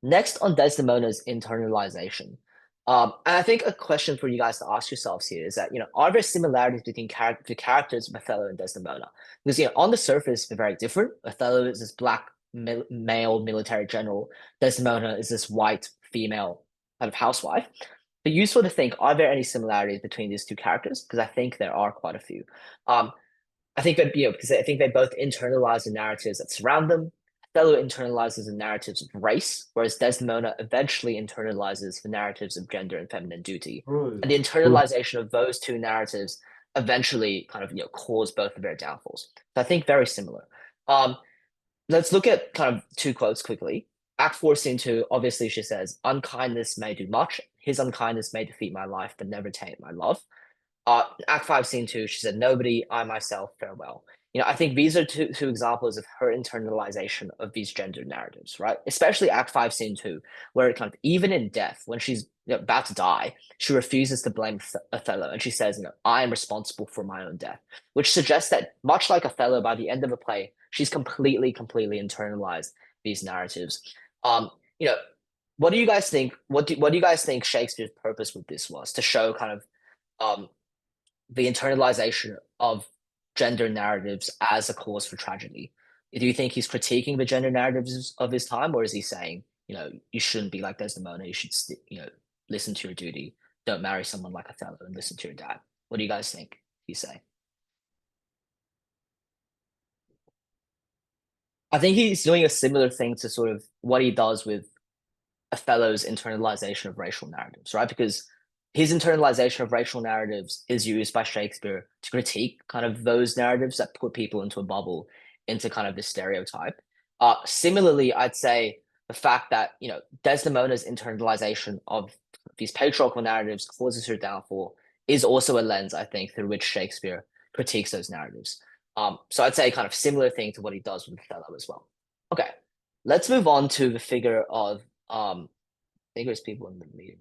Next on Desdemona's internalization. And I think a question for you guys to ask yourselves here is that, are there similarities between the characters of Othello and Desdemona? Because, on the surface, they're very different. Othello is this black male military general. Desdemona is this white female kind of housewife. But useful to think, are there any similarities between these two characters? Because I think there are quite a few. I think that, because I think they both internalize the narratives that surround them. Othello internalizes the narratives of race, whereas Desdemona eventually internalizes the narratives of gender and feminine duty. And the internalization of those two narratives eventually kind of cause both of their downfalls. So I think very similar. Let's look at kind of two quotes quickly. Act 4, Scene 2, obviously she says, unkindness may do much. His unkindness may defeat my life, but never taint my love. Act 5, Scene 2, she said, nobody, I myself, farewell. I think these are two examples of her internalization of these gender narratives, right? Especially Act 5, Scene 2, where it kind of, even in death, when she's about to die, she refuses to blame Othello. And she says, I am responsible for my own death, which suggests that much like Othello, by the end of the play, she's completely internalized these narratives. What do you guys think? What do you guys think Shakespeare's purpose with this was? To show kind of the internalization of gender narratives as a cause for tragedy. Do you think he's critiquing the gender narratives of his time, or is he saying, you shouldn't be like Desdemona, you should, listen to your duty, don't marry someone like Othello, and listen to your dad? What do you guys think he's saying? I think he's doing a similar thing to sort of what he does with Othello's internalization of racial narratives, right? Because his internalization of racial narratives is used by Shakespeare to critique kind of those narratives that put people into a bubble, into kind of this stereotype. Similarly, I'd say the fact that, Desdemona's internalization of these patriarchal narratives causes her downfall is also a lens, I think, through which Shakespeare critiques those narratives. So I'd say kind of similar thing to what he does with Othello as well. Okay, let's move on to the figure of I think there's people in the meeting.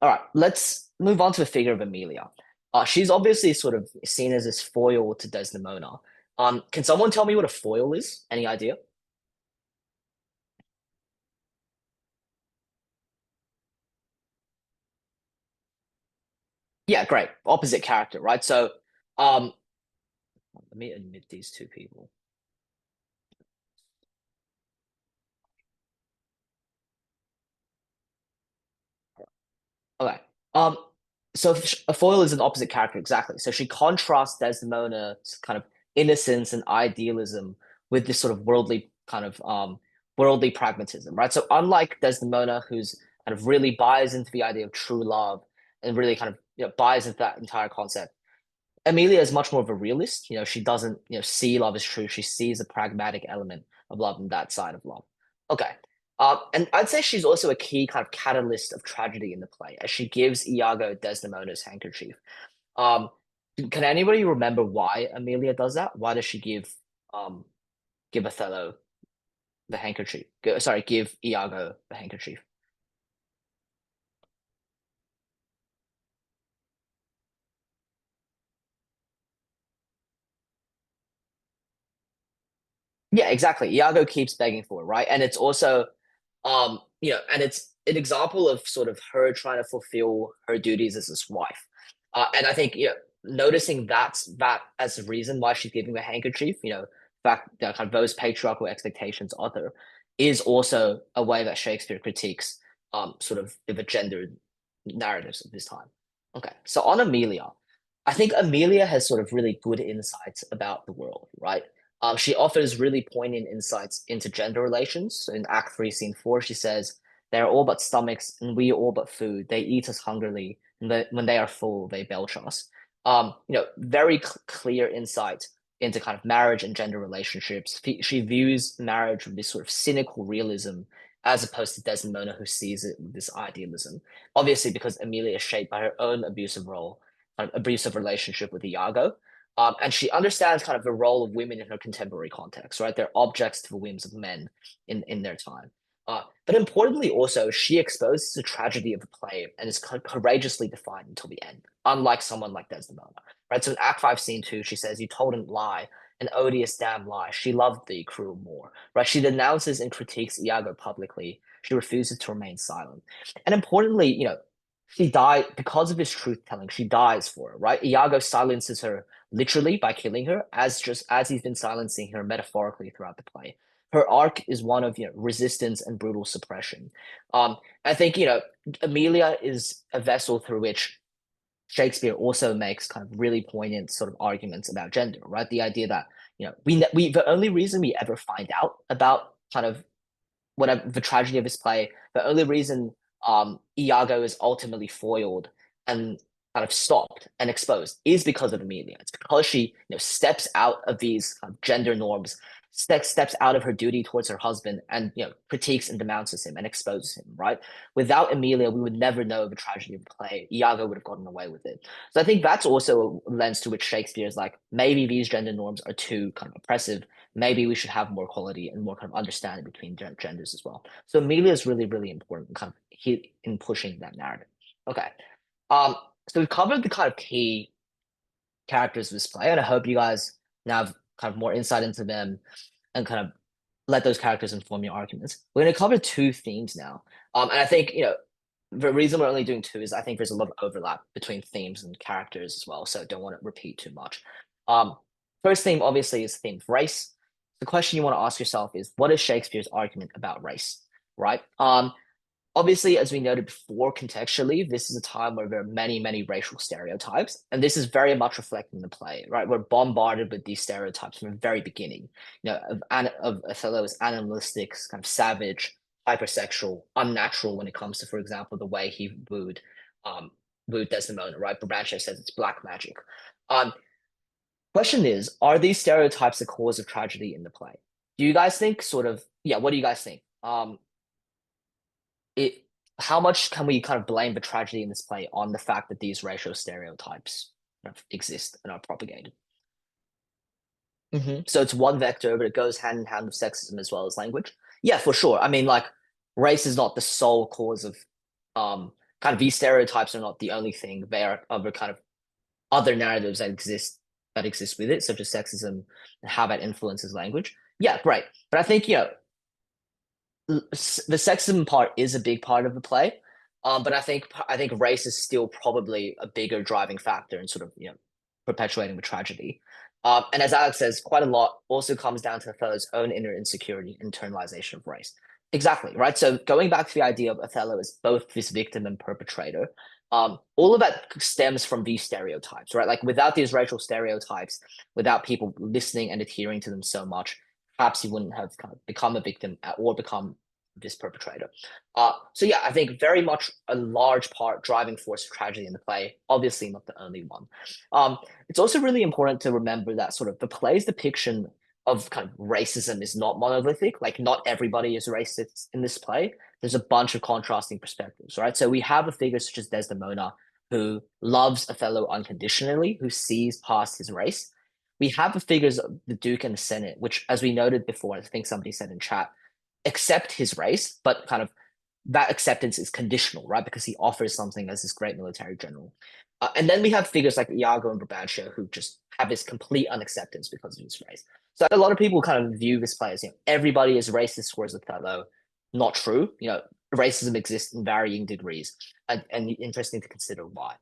All right, let's move on to the figure of Amelia. She's obviously sort of seen as this foil to Desdemona. Can someone tell me what a foil is? Any idea? Yeah, great. Opposite character, right? So, let me admit these two people. Okay. So a foil is an opposite character, exactly. So she contrasts Desdemona's kind of innocence and idealism with this sort of worldly kind of worldly pragmatism, right? So unlike Desdemona, who's kind of really buys into the idea of true love and really kind of buys into that entire concept, Amelia is much more of a realist. She doesn't see love as true. She sees a pragmatic element of love in that side of love. Okay. And I'd say she's also a key kind of catalyst of tragedy in the play, as she gives Iago Desdemona's handkerchief. Um, can anybody remember why Amelia does that? Why does she give Othello the handkerchief? Sorry, give Iago the handkerchief. Yeah, exactly. Iago keeps begging for it, right? And it's also, and it's an example of sort of her trying to fulfill her duties as his wife. And I think, noticing that as the reason why she's giving the handkerchief, fact that kind of those patriarchal expectations of her is also a way that Shakespeare critiques sort of the gendered narratives of his time. Okay, so on Amelia, I think Amelia has sort of really good insights about the world, right? She offers really poignant insights into gender relations. So in Act 3, Scene 4, she says, "They are all but stomachs, and we are all but food. They eat us hungrily, and when they are full, they belch us." Very clear insight into kind of marriage and gender relationships. She views marriage with this sort of cynical realism as opposed to Desdemona, who sees it with this idealism. Obviously, because Amelia is shaped by her own abusive role, kind of abusive relationship with Iago. And she understands kind of the role of women in her contemporary context, right? They're objects to the whims of men in their time. But importantly, also, she exposes the tragedy of the play and is courageously defiant until the end, unlike someone like Desdemona, right? So in Act 5, Scene 2, she says, "You told a lie, an odious damn lie. She loved thee, cruel Moor," right? She denounces and critiques Iago publicly. She refuses to remain silent. And importantly, she died because of his truth telling. She dies for it, right? Iago silences her literally by killing her, just as he's been silencing her metaphorically throughout the play. Her arc is one of resistance and brutal suppression. I think Amelia is a vessel through which Shakespeare also makes kind of really poignant sort of arguments about gender, right? The idea that we the only reason we ever find out about kind of whatever the tragedy of his play, the only reason Iago is ultimately foiled and kind of stopped and exposed is because of Amelia. It's because she steps out of these kind of gender norms, steps out of her duty towards her husband, and critiques and denounces him and exposes him. Right? Without Amelia, we would never know the tragedy of the play. Iago would have gotten away with it. So I think that's also a lens to which Shakespeare is like, maybe these gender norms are too kind of oppressive. Maybe we should have more quality and more kind of understanding between genders as well. So Amelia is really, really important kind of in pushing that narrative. Okay. So we've covered the kind of key characters of this play, and I hope you guys now have kind of more insight into them and kind of let those characters inform your arguments. We're going to cover two themes now. And I think, the reason we're only doing two is I think there's a lot of overlap between themes and characters as well. So don't want to repeat too much. First theme, obviously, is the theme of race. The question you want to ask yourself is, what is Shakespeare's argument about race, right? Obviously, as we noted before, contextually, this is a time where there are many, many racial stereotypes, and this is very much reflecting the play, right? We're bombarded with these stereotypes from the very beginning, of Othello as animalistic, kind of savage, hypersexual, unnatural when it comes to, for example, the way he wooed Desdemona, right? Brabantio says it's black magic. Question is, are these stereotypes the cause of tragedy in the play? Do you guys think what do you guys think? How much can we kind of blame the tragedy in this play on the fact that these racial stereotypes kind of exist and are propagated? So it's one vector, but it goes hand in hand with sexism as well as language. Yeah, for sure. I mean, like, race is not the sole cause of kind of these stereotypes are not the only thing. They are other kind of other narratives that exist with it, such as sexism and how that influences language. Yeah, great. But I think the sexism part is a big part of the play, but I think race is still probably a bigger driving factor in sort of perpetuating the tragedy. And as Alex says, quite a lot also comes down to Othello's own inner insecurity, internalization of race. Exactly, right? So going back to the idea of Othello as both this victim and perpetrator, all of that stems from these stereotypes, right? Like without these racial stereotypes, without people listening and adhering to them so much, perhaps he wouldn't have kind of become a victim or become this perpetrator. So yeah, I think very much a large part driving force of tragedy in the play, obviously not the only one. It's also really important to remember that sort of the play's depiction of kind of racism is not monolithic. Like not everybody is racist in this play. There's a bunch of contrasting perspectives, right? So we have a figure such as Desdemona who loves Othello unconditionally, who sees past his race. We have the figures of the Duke and the Senate, which, as we noted before, I think somebody said in chat, accept his race, but kind of that acceptance is conditional, right? Because he offers something as this great military general. And then we have figures like Iago and Brabantio who just have this complete unacceptance because of his race. So a lot of people kind of view this play as, everybody is racist towards Othello. Not true. Racism exists in varying degrees, and interesting to consider why.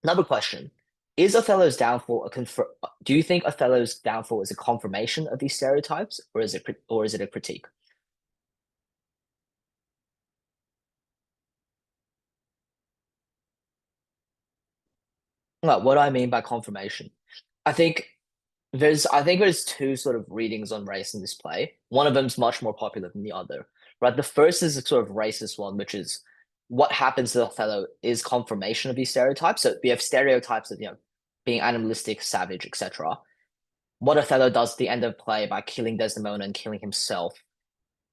Another question. is Othello's downfall a do you think Othello's downfall is a confirmation of these stereotypes, or is it a critique? Well, what do I mean by confirmation? I think there's two sort of readings on race in this play. One of them's much more popular than the other, right? The first is a sort of racist one, which is what happens to Othello is confirmation of these stereotypes. So we have stereotypes of being animalistic, savage, etc. What Othello does at the end of the play by killing Desdemona and killing himself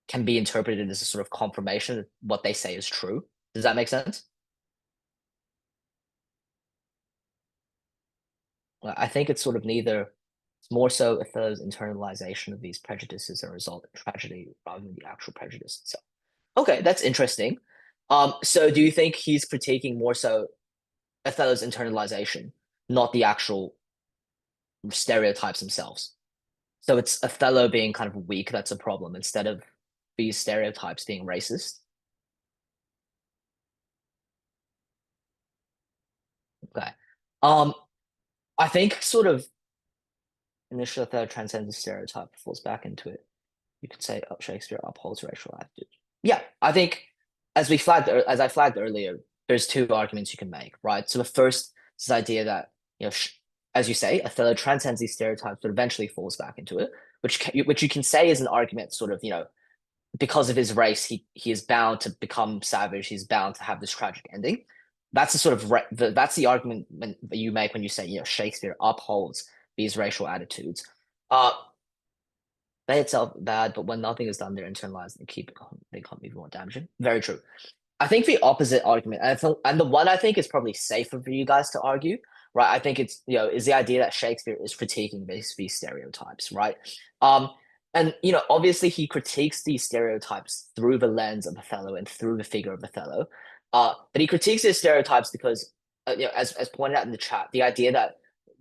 can be interpreted as a sort of confirmation of what they say is true. Does that make sense? I think it's sort of neither. It's more so Othello's internalization of these prejudices a result of tragedy rather than the actual prejudice itself. Okay, that's interesting. So do you think he's critiquing more so Othello's internalization, not the actual stereotypes themselves? So it's Othello being kind of weak that's a problem instead of these stereotypes being racist. Okay. Um, I think sort of initial Othello transcends the stereotype, falls back into it. You could say Shakespeare upholds racial attitude. Yeah, I think as I flagged earlier, there's two arguments you can make, right? So the first is the idea that as you say, Othello transcends these stereotypes, but eventually falls back into it, which you can say is an argument, sort of because of his race, he is bound to become savage. He's bound to have this tragic ending. That's the sort of that's the argument that you make when you say Shakespeare upholds these racial attitudes. Uh, they itself bad, but when nothing is done, they're internalized and they can't be more damaging. Very true. I think the opposite argument, and the one I think is probably safer for you guys to argue, right? I think it's is the idea that Shakespeare is critiquing these stereotypes, right? Um, and obviously he critiques these stereotypes through the lens of Othello and through the figure of Othello. But he critiques these stereotypes because, as pointed out in the chat, the idea that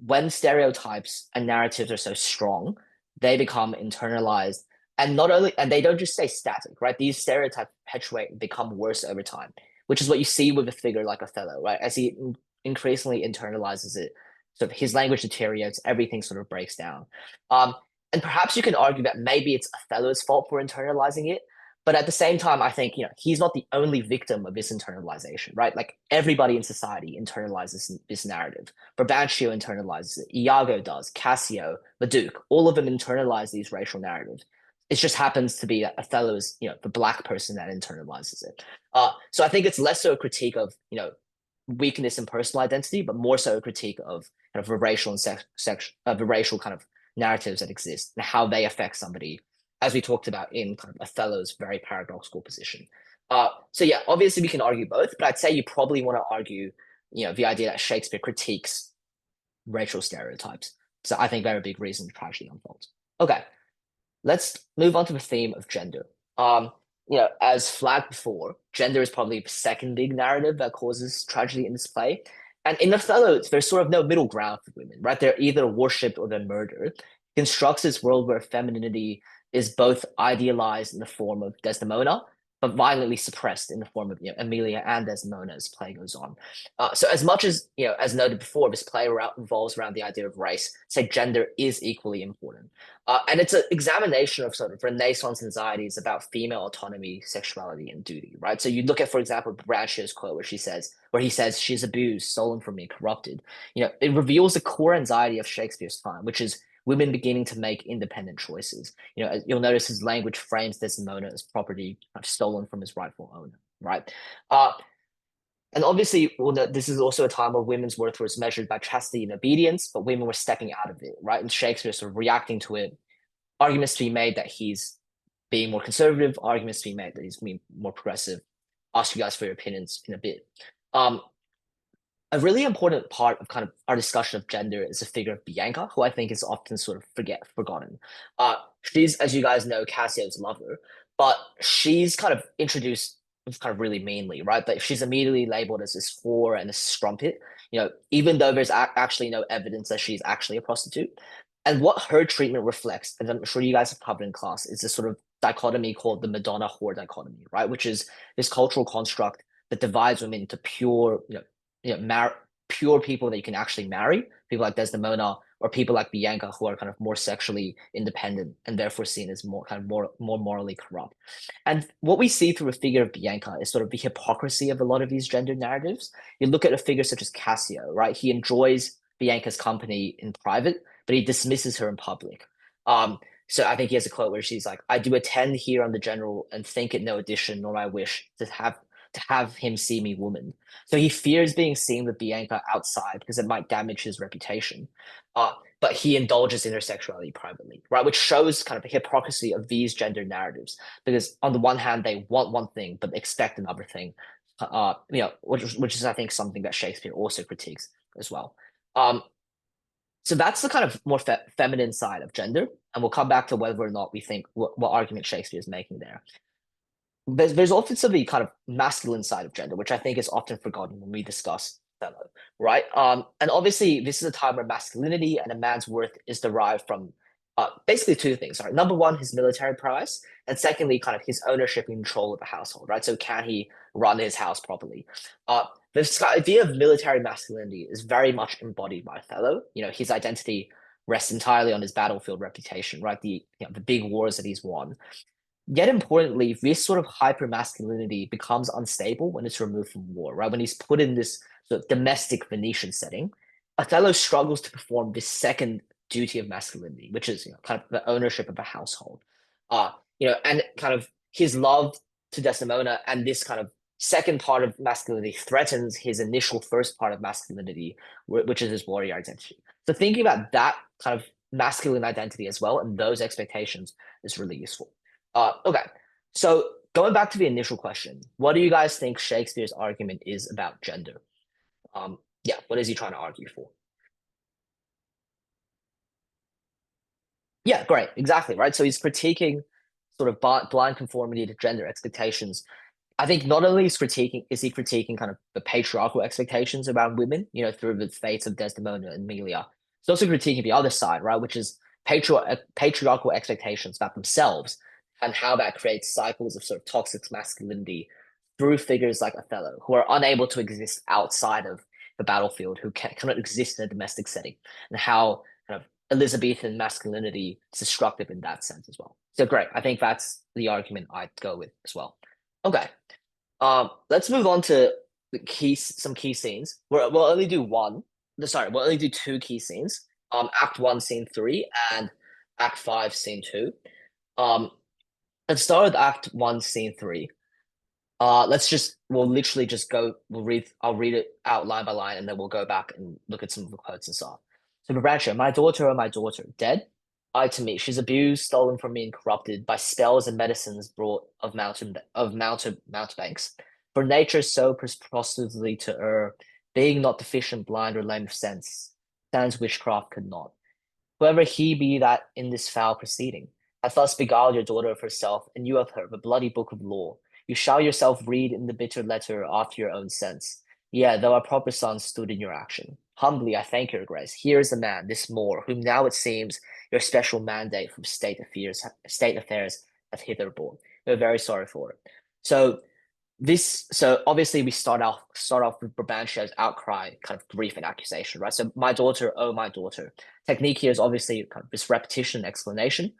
when stereotypes and narratives are so strong, they become internalized and they don't just stay static, right? These stereotypes perpetuate and become worse over time, which is what you see with a figure like Othello, right? As he increasingly internalizes it, sort of his language deteriorates, everything sort of breaks down. And perhaps you can argue that maybe it's Othello's fault for internalizing it, but at the same time, I think he's not the only victim of this internalization, right? Like everybody in society internalizes this narrative. Brabantio internalizes it. Iago does. Cassio, the Duke, all of them internalize these racial narratives. It just happens to be that Othello is, the black person that internalizes it. So I think it's less so a critique of, weakness in personal identity, but more so a critique of kind of the racial and the racial kind of narratives that exist and how they affect somebody, as we talked about in kind of Othello's very paradoxical position. So yeah, obviously we can argue both, but I'd say you probably want to argue, the idea that Shakespeare critiques racial stereotypes. So I think very big reason tragedy unfolds. Okay, let's move on to the theme of gender. As flagged before, gender is probably the second big narrative that causes tragedy in this play. And in Othello, there's sort of no middle ground for women, right? They're either worshipped or they're murdered. He constructs this world where femininity is both idealized in the form of Desdemona, but violently suppressed in the form of Emilia and Desdemona as play goes on. So as much as as noted before, this play revolves around the idea of race. Say gender is equally important, and it's an examination of sort of Renaissance anxieties about female autonomy, sexuality, and duty. Right. So you look at, for example, Brabantio's quote where he says she's abused, stolen from me, corrupted. It reveals the core anxiety of Shakespeare's time, which is women beginning to make independent choices. You'll notice his language frames Desdemona as property stolen from his rightful owner, right? And obviously, this is also a time where women's worth was measured by chastity and obedience, but women were stepping out of it, right? And Shakespeare sort of reacting to it. Arguments to be made that he's being more conservative, arguments to be made that he's being more progressive. Ask you guys for your opinions in a bit. A really important part of kind of our discussion of gender is the figure of Bianca, who I think is often sort of forgotten. She's, as you guys know, Cassio's lover, but she's kind of introduced kind of really meanly, right? But she's immediately labeled as this whore and a strumpet, even though there's actually no evidence that she's actually a prostitute. And what her treatment reflects, and I'm sure you guys have covered in class, is this sort of dichotomy called the Madonna whore dichotomy, right? Which is this cultural construct that divides women into pure pure people that you can actually marry, people like Desdemona or people like Bianca, who are kind of more sexually independent and therefore seen as more morally corrupt. And what we see through a figure of Bianca is sort of the hypocrisy of a lot of these gender narratives. You look at a figure such as Cassio, right? He enjoys Bianca's company in private, but he dismisses her in public. So I think he has a quote where she's like, "I do attend here on the general and think it no addition nor my wish to have him see me woman." So he fears being seen with Bianca outside because it might damage his reputation. But he indulges in her sexuality privately, right? Which shows kind of the hypocrisy of these gender narratives. Because on the one hand, they want one thing but expect another thing. Which is I think something that Shakespeare also critiques as well. So that's the kind of more feminine side of gender, and we'll come back to whether or not we think what argument Shakespeare is making there. There's also the kind of masculine side of gender, which I think is often forgotten when we discuss Othello, right? And obviously, this is a time where masculinity and a man's worth is derived from basically two things. Right? Number one, his military prowess, and secondly, kind of his ownership and control of the household, right? So can he run his house properly? This idea of military masculinity is very much embodied by Othello. His identity rests entirely on his battlefield reputation, right? The big wars that he's won. Yet importantly, this sort of hyper masculinity becomes unstable when it's removed from war, right? When he's put in this sort of domestic Venetian setting, Othello struggles to perform this second duty of masculinity, which is kind of the ownership of a household. And kind of his love to Desdemona and this kind of second part of masculinity threatens his initial first part of masculinity, which is his warrior identity. So thinking about that kind of masculine identity as well and those expectations is really useful. Okay, so going back to the initial question, what do you guys think Shakespeare's argument is about gender? Yeah, what is he trying to argue for? Yeah, great, exactly, right? So he's critiquing sort of blind conformity to gender expectations. I think not only is he critiquing kind of the patriarchal expectations around women, through the fates of Desdemona and Melia. He's also critiquing the other side, right, which is patriarchal expectations about themselves and how that creates cycles of sort of toxic masculinity through figures like Othello, who are unable to exist outside of the battlefield, who cannot exist in a domestic setting, and how kind of Elizabethan masculinity is destructive in that sense as well. So great. I think that's the argument I'd go with as well. Okay. Let's move on to some key scenes. We'll only do one. Sorry, we'll only do two key scenes. Act 1, Scene 3, and Act 5, Scene 2. Let's start with Act 1, Scene 3. We'll literally just go, I'll read it out line by line, and then we'll go back and look at some of the quotes and stuff. So Brabantio, my daughter, oh my daughter, dead? Ay to me, she's abused, stolen from me, and corrupted by spells and medicines brought of mountebanks. For nature so prosperously to err, being not deficient, blind, or lame of sense, stands witchcraft could not. Whoever he be that in this foul proceeding, hath thus beguiled your daughter of herself, and you of her, the bloody book of law. You shall yourself read in the bitter letter after your own sense. Yea, though our proper son stood in your action. Humbly I thank your grace. Here is the man, this Moor, whom now it seems your special mandate from state affairs hath hither borne. We're very sorry for it. So obviously we start off with Brabantio's outcry, kind of grief and accusation, right? So my daughter, oh my daughter. Technique here is obviously kind of this repetition and explanation,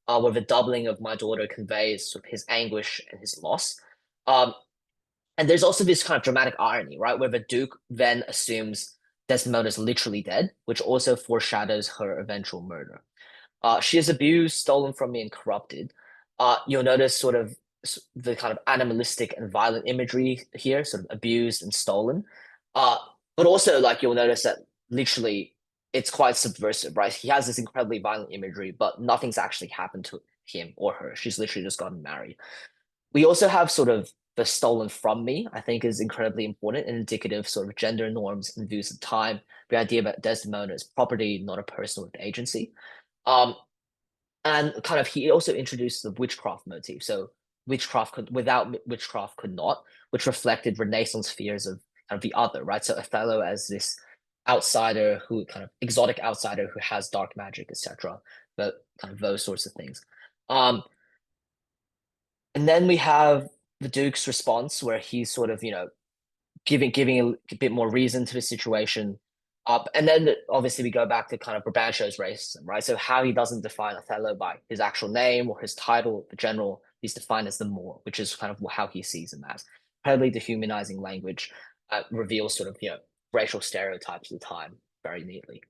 where the doubling of my daughter conveys sort of his anguish and his loss. And there's also this kind of dramatic irony, right, where the Duke then assumes Desdemona is literally dead, which also foreshadows her eventual murder. She is abused, stolen from me, and corrupted. You'll notice sort of the kind of animalistic and violent imagery here, sort of abused and stolen. But also, like, you'll notice that literally it's quite subversive, right? He has this incredibly violent imagery, but nothing's actually happened to him or her. She's literally just gotten married. We also have sort of the stolen from me, I think is incredibly important and indicative sort of gender norms and views of time. The idea that Desdemona is property, not a person with agency. And kind of he also introduced the witchcraft motif. So without witchcraft could not, which reflected Renaissance fears of kind of the other, right? So Othello as this outsider who kind of exotic outsider who has dark magic, etc. But kind of those sorts of things. And then we have the Duke's response where he's sort of, giving a bit more reason to the situation. And then obviously we go back to kind of Brabantio's racism, right? So how he doesn't define Othello by his actual name or his title, the general, he's defined as the Moor, which is kind of how he sees him as. Incredibly dehumanizing language reveals sort of, racial stereotypes of the time very neatly.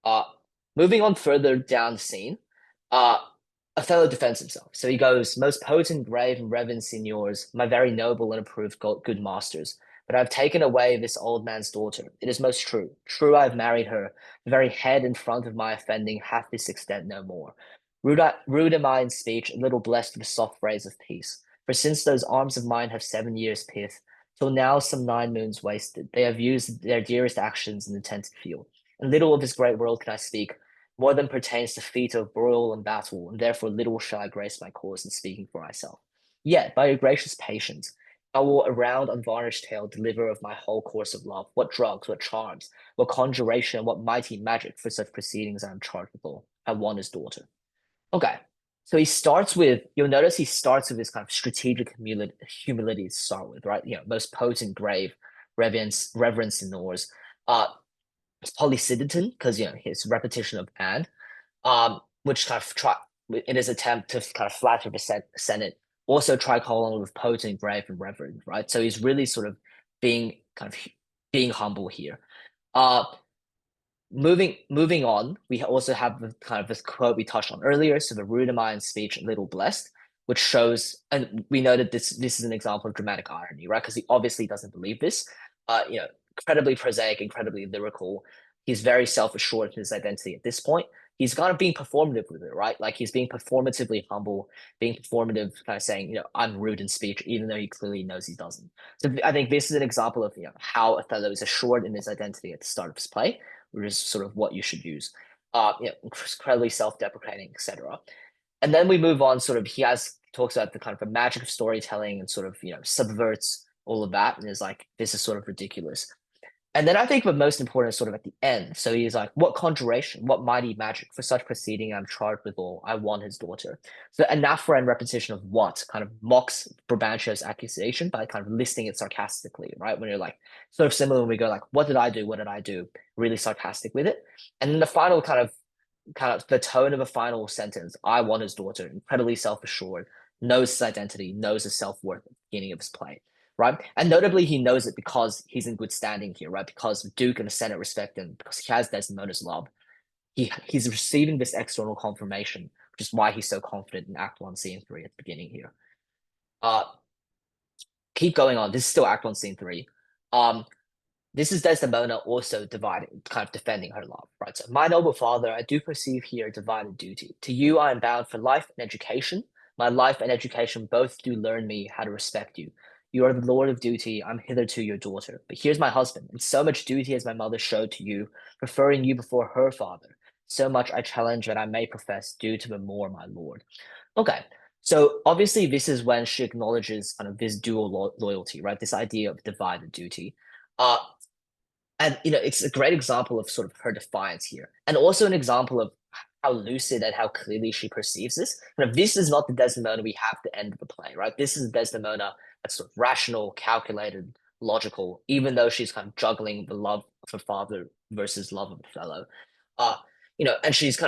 Uh, Moving on further down the scene, uh, Othello defends himself. So he goes, most potent, grave, and reverend signors, my very noble and approved good masters, but I have taken away this old man's daughter. It is most true. True, I have married her. The very head and front of my offending hath this extent no more. Rude am I in speech, and little blessed with the soft phrase of peace. For since those arms of mine have 7 years' pith, till now some 9 moons wasted, they have used their dearest actions in the tented field. And little of this great world can I speak, more than pertains to feat of broil and battle, and therefore little shall I grace my cause in speaking for myself. Yet, by your gracious patience, I will a round unvarnished tale deliver of my whole course of love, what drugs, what charms, what conjuration, and what mighty magic for such proceedings I am charged withal. I won his daughter. Okay. So he starts with, you'll notice he starts with this kind of strategic humility to start with, right? Most potent, grave, reverence in Norse. It's Polysiditon, because his repetition of and, which kind of try in his attempt to kind of flatter the Senate, also tricolon with potent, grave, and reverend, right? So he's really sort of being being humble here. Moving on, we also have the kind of this quote we touched on earlier. So the rudiment speech, little blessed, which shows, and we know that this is an example of dramatic irony, right? Because he obviously doesn't believe this. Incredibly prosaic, incredibly lyrical. He's very self-assured in his identity at this point. He's kind of being performative with it, right? Like he's being performatively humble, being performative, kind of saying, I'm rude in speech, even though he clearly knows he doesn't. So I think this is an example of how Othello is assured in his identity at the start of his play, which is sort of what you should use. Incredibly self-deprecating, etc. And then we move on. Sort of, talks about the kind of the magic of storytelling and sort of subverts all of that, and is like, this is sort of ridiculous. And then I think the most important is sort of at the end. So he's like, what conjuration, what mighty magic for such proceeding I'm charged withal, I won his daughter. So anaphora and repetition of what kind of mocks Brabantio's accusation by kind of listing it sarcastically, right? When you're like, sort of similar when we go like, what did I do? What did I do? Really sarcastic with it. And then the final kind of the tone of a final sentence, I won his daughter, incredibly self-assured, knows his identity, knows his self-worth at the beginning of his play. Right. And notably, he knows it because he's in good standing here, right? Because the Duke and the Senate respect him, because he has Desdemona's love. He's receiving this external confirmation, which is why he's so confident in Act 1, Scene 3 at the beginning here. Keep going on. This is still Act 1, Scene 3. This is Desdemona also dividing, kind of defending her love, right? So, my noble father, I do perceive here a divided duty. To you I am bound for life and education. My life and education both do learn me how to respect you. You are the lord of duty, I'm hitherto your daughter. But here's my husband, and so much duty as my mother showed to you, preferring you before her father. So much I challenge that I may profess due to the more my lord. Okay, so obviously this is when she acknowledges kind of this dual loyalty, right? This idea of divided duty. And it's a great example of sort of her defiance here, and also an example of how lucid and how clearly she perceives this. This is not the Desdemona we have at the end of the play, right? This is Desdemona that's sort of rational, calculated, logical, even though she's kind of juggling the love of her father versus love of Othello. And she's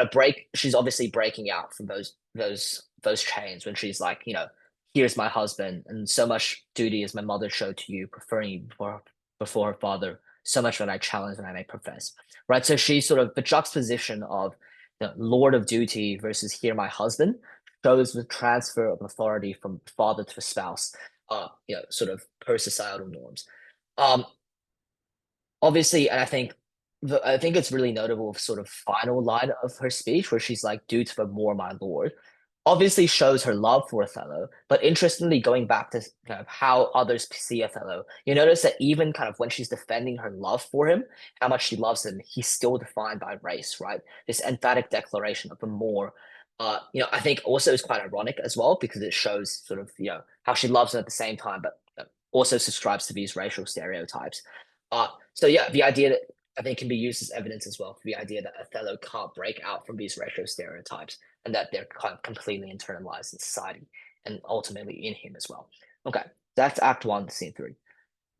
obviously breaking out from those chains when she's like, here's my husband, and so much duty as my mother showed to you, preferring you before her father, so much that I challenge and I may profess. Right. So she's sort of the juxtaposition of the Lord of duty versus here my husband shows the transfer of authority from father to spouse, sort of per societal norms. Obviously, and I think it's really notable sort of final line of her speech where she's like, due to the more my lord, obviously shows her love for Othello, but interestingly, going back to kind of how others see Othello, you notice that even kind of when she's defending her love for him, how much she loves him, he's still defined by race, right? This emphatic declaration of the more, I think also is quite ironic as well because it shows sort of, how she loves him at the same time, but also subscribes to these racial stereotypes. So yeah, the idea that I think can be used as evidence as well for the idea that Othello can't break out from these racial stereotypes and that they're kind of completely internalized in society and ultimately in him as well. Okay, that's Act 1, Scene 3.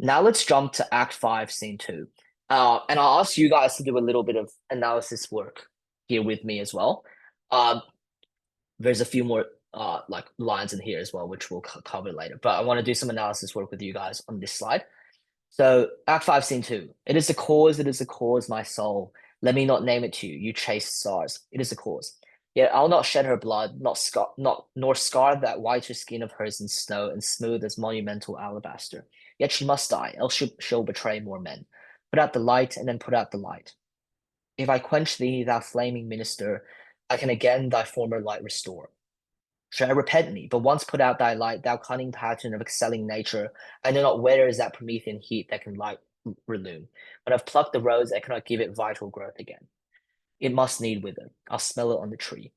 Now let's jump to Act 5, Scene 2. And I'll ask you guys to do a little bit of analysis work here with me as well. There's a few more like lines in here as well, which we'll cover later. But I want to do some analysis work with you guys on this slide. So Act 5, Scene 2. It is the cause, my soul. Let me not name it to you, you chaste stars. It is the cause. Yet I'll not shed her blood, nor scar that whiter skin of hers in snow and smooth as monumental alabaster. Yet she must die, else she'll betray more men. Put out the light, and then put out the light. If I quench thee, thou flaming minister, I can again thy former light restore. Should I repent me, but once put out thy light, thou cunning pattern of excelling nature, I know not where is that Promethean heat that can light relume. When I've plucked the rose, I cannot give it vital growth again. It must need wither. I'll smell it on the tree.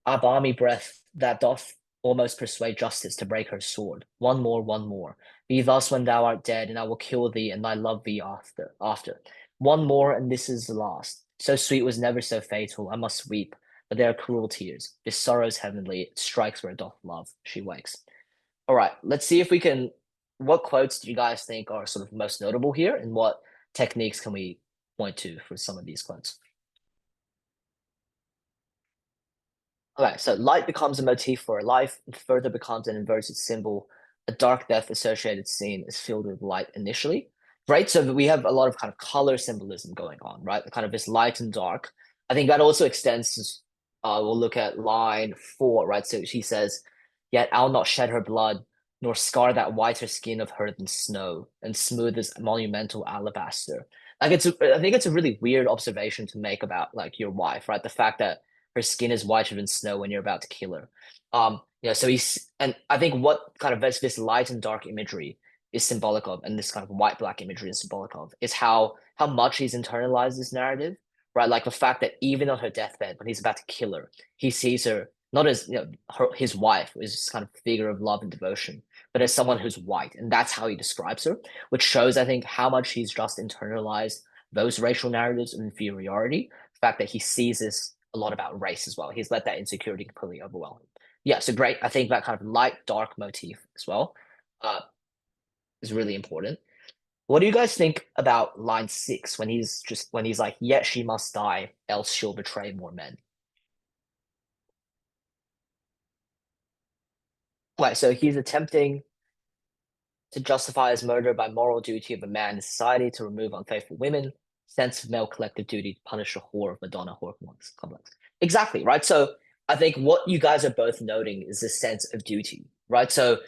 Our balmy breath that doth almost persuade justice to break her sword. One more, one more. Be thus when thou art dead, and I will kill thee, and thy love thee after. One more, and this is the last. So sweet was never so fatal. I must weep, but they are cruel tears. This sorrow's heavenly. It strikes where it doth love. She wakes. All right, let's see if we can. What quotes do you guys think are sort of most notable here, and what techniques can we point to for some of these quotes? Okay, so light becomes a motif for a life, and further becomes an inverted symbol. A dark death associated scene is filled with light initially, right? So we have a lot of kind of color symbolism going on, right? Kind of this light and dark. I think that also extends to, we'll look at line 4, right? So she says, yet I'll not shed her blood, nor scar that whiter skin of her than snow, and smooth as monumental alabaster. Like I think it's a really weird observation to make about like your wife, right? The fact that her skin is whiter than snow when you're about to kill her. So and I think what kind of this light and dark imagery is symbolic of, and this kind of white black imagery is symbolic of, is how much he's internalized this narrative, right? Like the fact that even on her deathbed, when he's about to kill her, he sees her not as his wife, is this kind of figure of love and devotion, but as someone who's white, and that's how he describes her, which shows, I think, how much he's just internalized those racial narratives of inferiority. The fact that he sees this a lot about race as well. He's let that insecurity completely overwhelm him. Yeah, so great. I think that kind of light dark motif as well is really important. What do you guys think about line 6 when he's like, yet she must die, else she'll betray more men? Right, so he's attempting to justify his murder by moral duty of a man in society to remove unfaithful women, sense of male collective duty to punish a whore of Madonna whore complex. Exactly, right? So I think what you guys are both noting is a sense of duty, right? So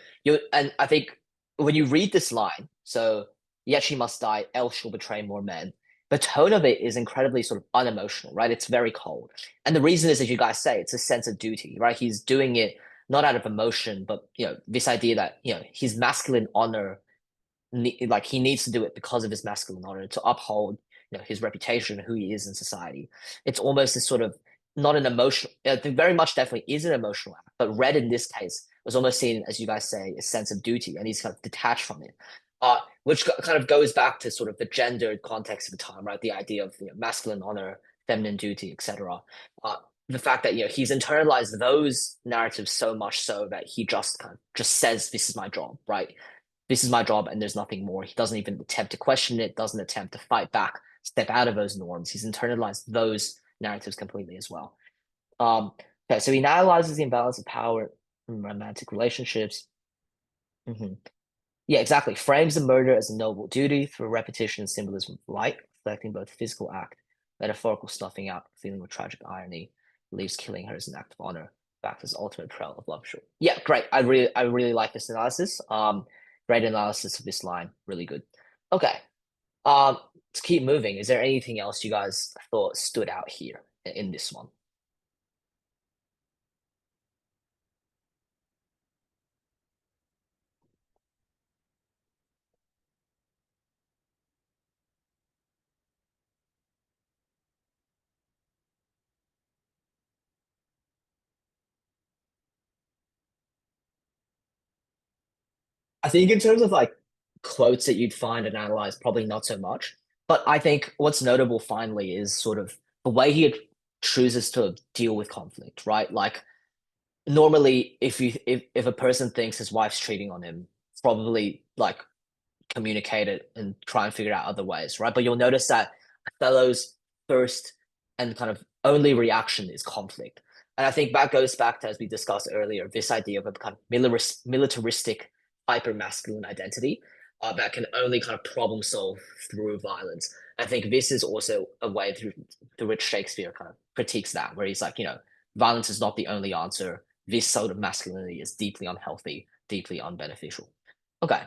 and I think when you read this line, so yet she must die, else she'll betray more men. The tone of it is incredibly sort of unemotional, right? It's very cold. And the reason is, as you guys say, it's a sense of duty, right? He's doing it not out of emotion, but this idea that his masculine honor, like he needs to do it because of his masculine honor to uphold his reputation, who he is in society. It's almost this sort of not an emotional, very much definitely is an emotional act, but read in this case was almost seen, as you guys say, a sense of duty, and he's kind of detached from it. Which kind of goes back to sort of the gendered context of the time, right? The idea of masculine honor, feminine duty, etc. The fact that he's internalized those narratives so much so that he just kind of just says, this is my job, right? This is my job, and there's nothing more. He doesn't even attempt to question it, doesn't attempt to fight back, step out of those norms. He's internalized those narratives completely as well. Okay, so he analyzes the imbalance of power in romantic relationships. Yeah, exactly. Frames the murder as a noble duty through repetition and symbolism of light, reflecting both physical act, metaphorical stuffing out, feeling with tragic irony, leaves killing her as an act of honor, back as ultimate betrayal of love. Sure. Yeah, great. I really like this analysis. Great analysis of this line. Really good. Okay. Let's keep moving. Is there anything else you guys thought stood out here in this one? I think in terms of like quotes that you'd find and analyze, probably not so much. But I think what's notable finally is sort of the way he chooses to deal with conflict, right? Like normally if a person thinks his wife's cheating on him, probably like communicate it and try and figure out other ways, right? But you'll notice that Othello's first and kind of only reaction is conflict. And I think that goes back to, as we discussed earlier, this idea of a kind of militaristic, hyper masculine identity that can only kind of problem solve through violence. I think this is also a way through which Shakespeare kind of critiques that, where he's like, violence is not the only answer. This sort of masculinity is deeply unhealthy, deeply unbeneficial. Okay,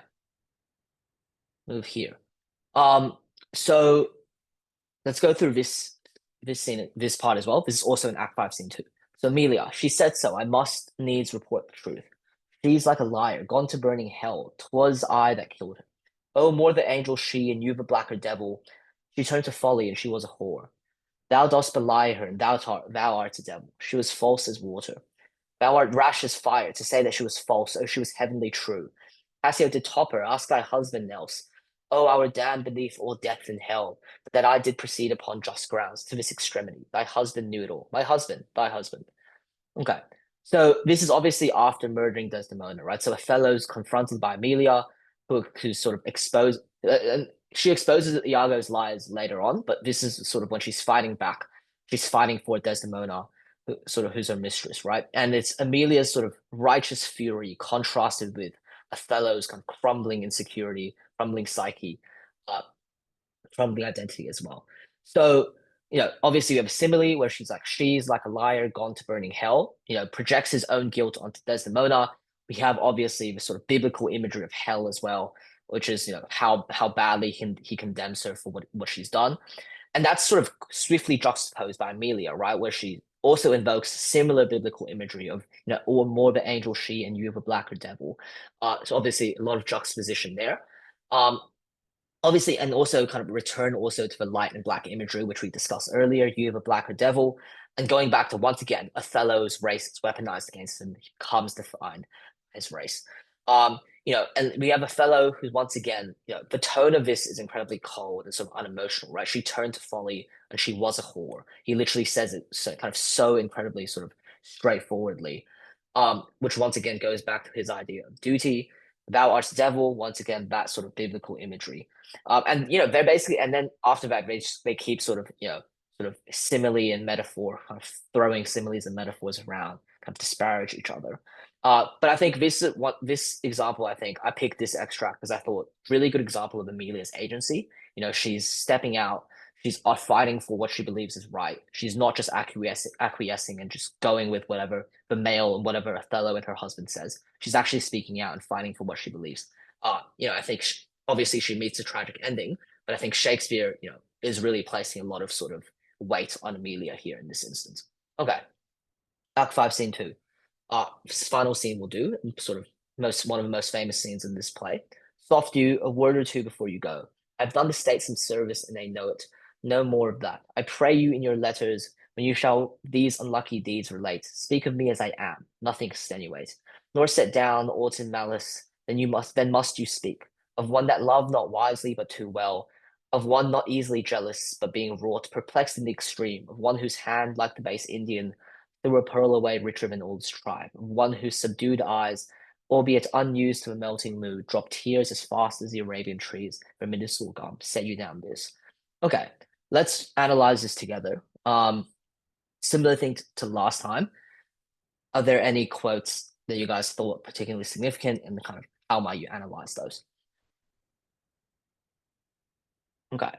move here. So let's go through this scene, this part as well. This is also in Act 5, Scene 2. So Amelia, she said so. I must needs report the truth. She's like a liar, gone to burning hell. 'Twas I that killed her. Oh, more the angel she, and you the blacker devil. She turned to folly, and she was a whore. Thou dost belie her, and thou art a devil. She was false as water. Thou art rash as fire, to say that she was false, oh, she was heavenly true. Cassio did top her, ask thy husband else. Oh, our damned beneath all depth in hell, but that I did proceed upon just grounds to this extremity. Thy husband knew it all. My husband, thy husband. Okay. So this is obviously after murdering Desdemona, right? So Othello's confronted by Amelia, who sort of exposed, she exposes Iago's lies later on, but this is sort of when she's fighting back. She's fighting for Desdemona, who's her mistress, right? And it's Amelia's sort of righteous fury contrasted with Othello's kind of crumbling insecurity, crumbling psyche, uh, crumbling identity as well. So obviously we have a simile where she's like a liar gone to burning hell, projects his own guilt onto Desdemona. We have obviously the sort of biblical imagery of hell as well, which is, how badly he condemns her for what she's done. And that's sort of swiftly juxtaposed by Amelia, right? Where she also invokes similar biblical imagery of, or more the angel she and you the blacker devil. So obviously a lot of juxtaposition there. Obviously, and also kind of return also to the light and black imagery, which we discussed earlier. You have a blacker devil, and going back to once again, Othello's race is weaponized against him. He becomes defined his race. And we have Othello who once again, the tone of this is incredibly cold and sort of unemotional, right? She turned to folly and she was a whore. He literally says it so incredibly sort of straightforwardly, which once again goes back to his idea of duty. Thou art the devil, once again, that sort of biblical imagery. And they're basically, and then after that, they keep sort of simile and metaphor, kind of throwing similes and metaphors around, kind of disparage each other. But I think this example, I think I picked this extract because I thought really good example of Amelia's agency. She's stepping out, she's fighting for what she believes is right. She's not just acquiescing and just going with whatever the male and whatever Othello and her husband says. She's actually speaking out and fighting for what she believes. I think obviously she meets a tragic ending, but I think Shakespeare, is really placing a lot of sort of weight on Amelia here in this instance. Okay, Act 5, Scene 2. Final scene will do, sort of one of the most famous scenes in this play. Soft you, a word or two before you go. I've done the state some service, and they know it. No more of that. I pray you in your letters, when you shall these unlucky deeds relate, speak of me as I am, nothing extenuate, nor set down aught in malice. Then must you speak of one that loved not wisely but too well, of one not easily jealous but being wrought, perplexed in the extreme, of one whose hand, like the base Indian, threw a pearl away richer than all his tribe, of one whose subdued eyes, albeit unused to a melting mood, drop tears as fast as the Arabian trees from medicinal gum. Set you down this. Okay, let's analyze this together. Similar thing to last time. Are there any quotes that you guys thought particularly significant, and kind of how might you analyze those? Okay.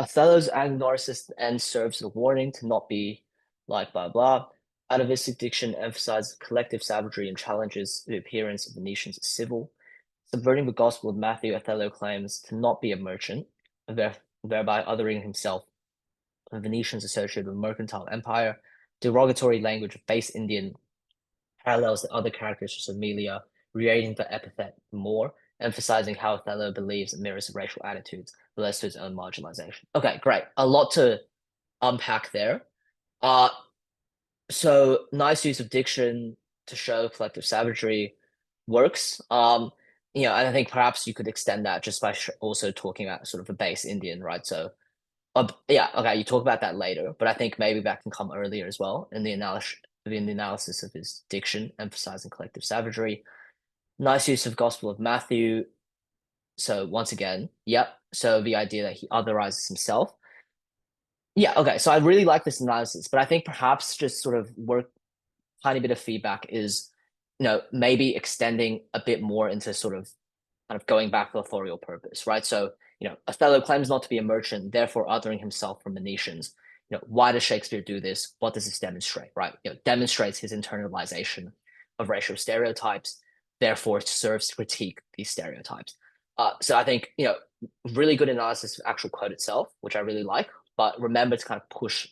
Othello's agnosis end serves as a warning to not be like blah blah. Atavistic diction emphasizes collective savagery and challenges the appearance of the nations as civil. Subverting the gospel of Matthew, Othello claims to not be a merchant, thereby othering himself the Venetians associated with mercantile empire. Derogatory language of base Indian parallels the other characters of Amelia, reiterating the epithet more, emphasizing how Othello believes and mirrors racial attitudes relates to his own marginalization. Okay, great. A lot to unpack there. So nice use of diction to show collective savagery works. And I think perhaps you could extend that just by also talking about sort of a base Indian, right? So, yeah, okay, you talk about that later, but I think maybe that can come earlier as well in the analysis of his diction, emphasizing collective savagery. Nice use of Gospel of Matthew So once again, yep. So the idea that he otherizes himself. Yeah, okay. So I really like this analysis, but I think perhaps just sort of work tiny bit of feedback is, maybe extending a bit more into sort of kind of going back to authorial purpose, right? So, Othello claims not to be a merchant, therefore othering himself from Venetians. Why does Shakespeare do this? What does this demonstrate, right? Demonstrates his internalization of racial stereotypes, therefore serves to critique these stereotypes. So I think, really good analysis of the actual quote itself, which I really like, but remember to kind of push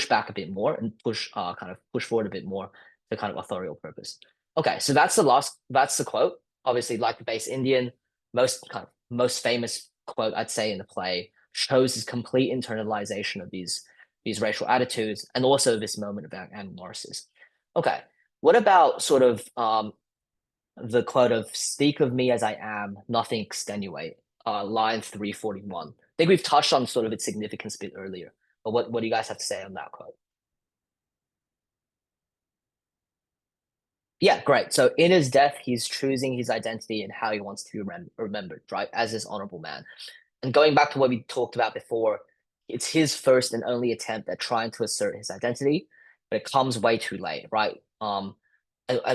back a bit more and push forward a bit more to kind of authorial purpose. Okay, so that's the quote. Obviously, like the base Indian, most famous quote I'd say in the play shows his complete internalization of these racial attitudes and also this moment of anagnorisis. Okay, what about sort of the quote of "Speak of me as I am, nothing extenuate," line 341. I think we've touched on sort of its significance a bit earlier, but what do you guys have to say on that quote? Yeah, great. So in his death, he's choosing his identity and how he wants to be remembered, right? As this honorable man. And going back to what we talked about before, it's his first and only attempt at trying to assert his identity, but it comes way too late, right? And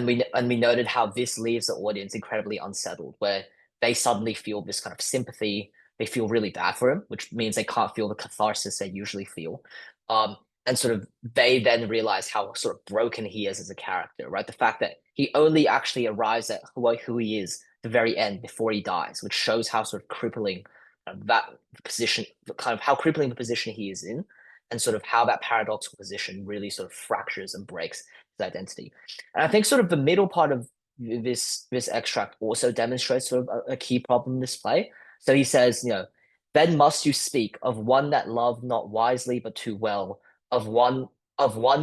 we noted how this leaves the audience incredibly unsettled, where they suddenly feel this kind of sympathy. They feel really bad for him, which means they can't feel the catharsis they usually feel. Um, and sort of they then realize how sort of broken he is as a character, right? The fact that he only actually arrives at who he is the very end before he dies, which shows how sort of crippling that position, kind of how crippling the position he is in, and sort of how that paradoxical position really sort of fractures and breaks his identity. And I think sort of the middle part of this extract also demonstrates sort of a key problem in this play. So he says, then must you speak of one that loved not wisely but too well, of one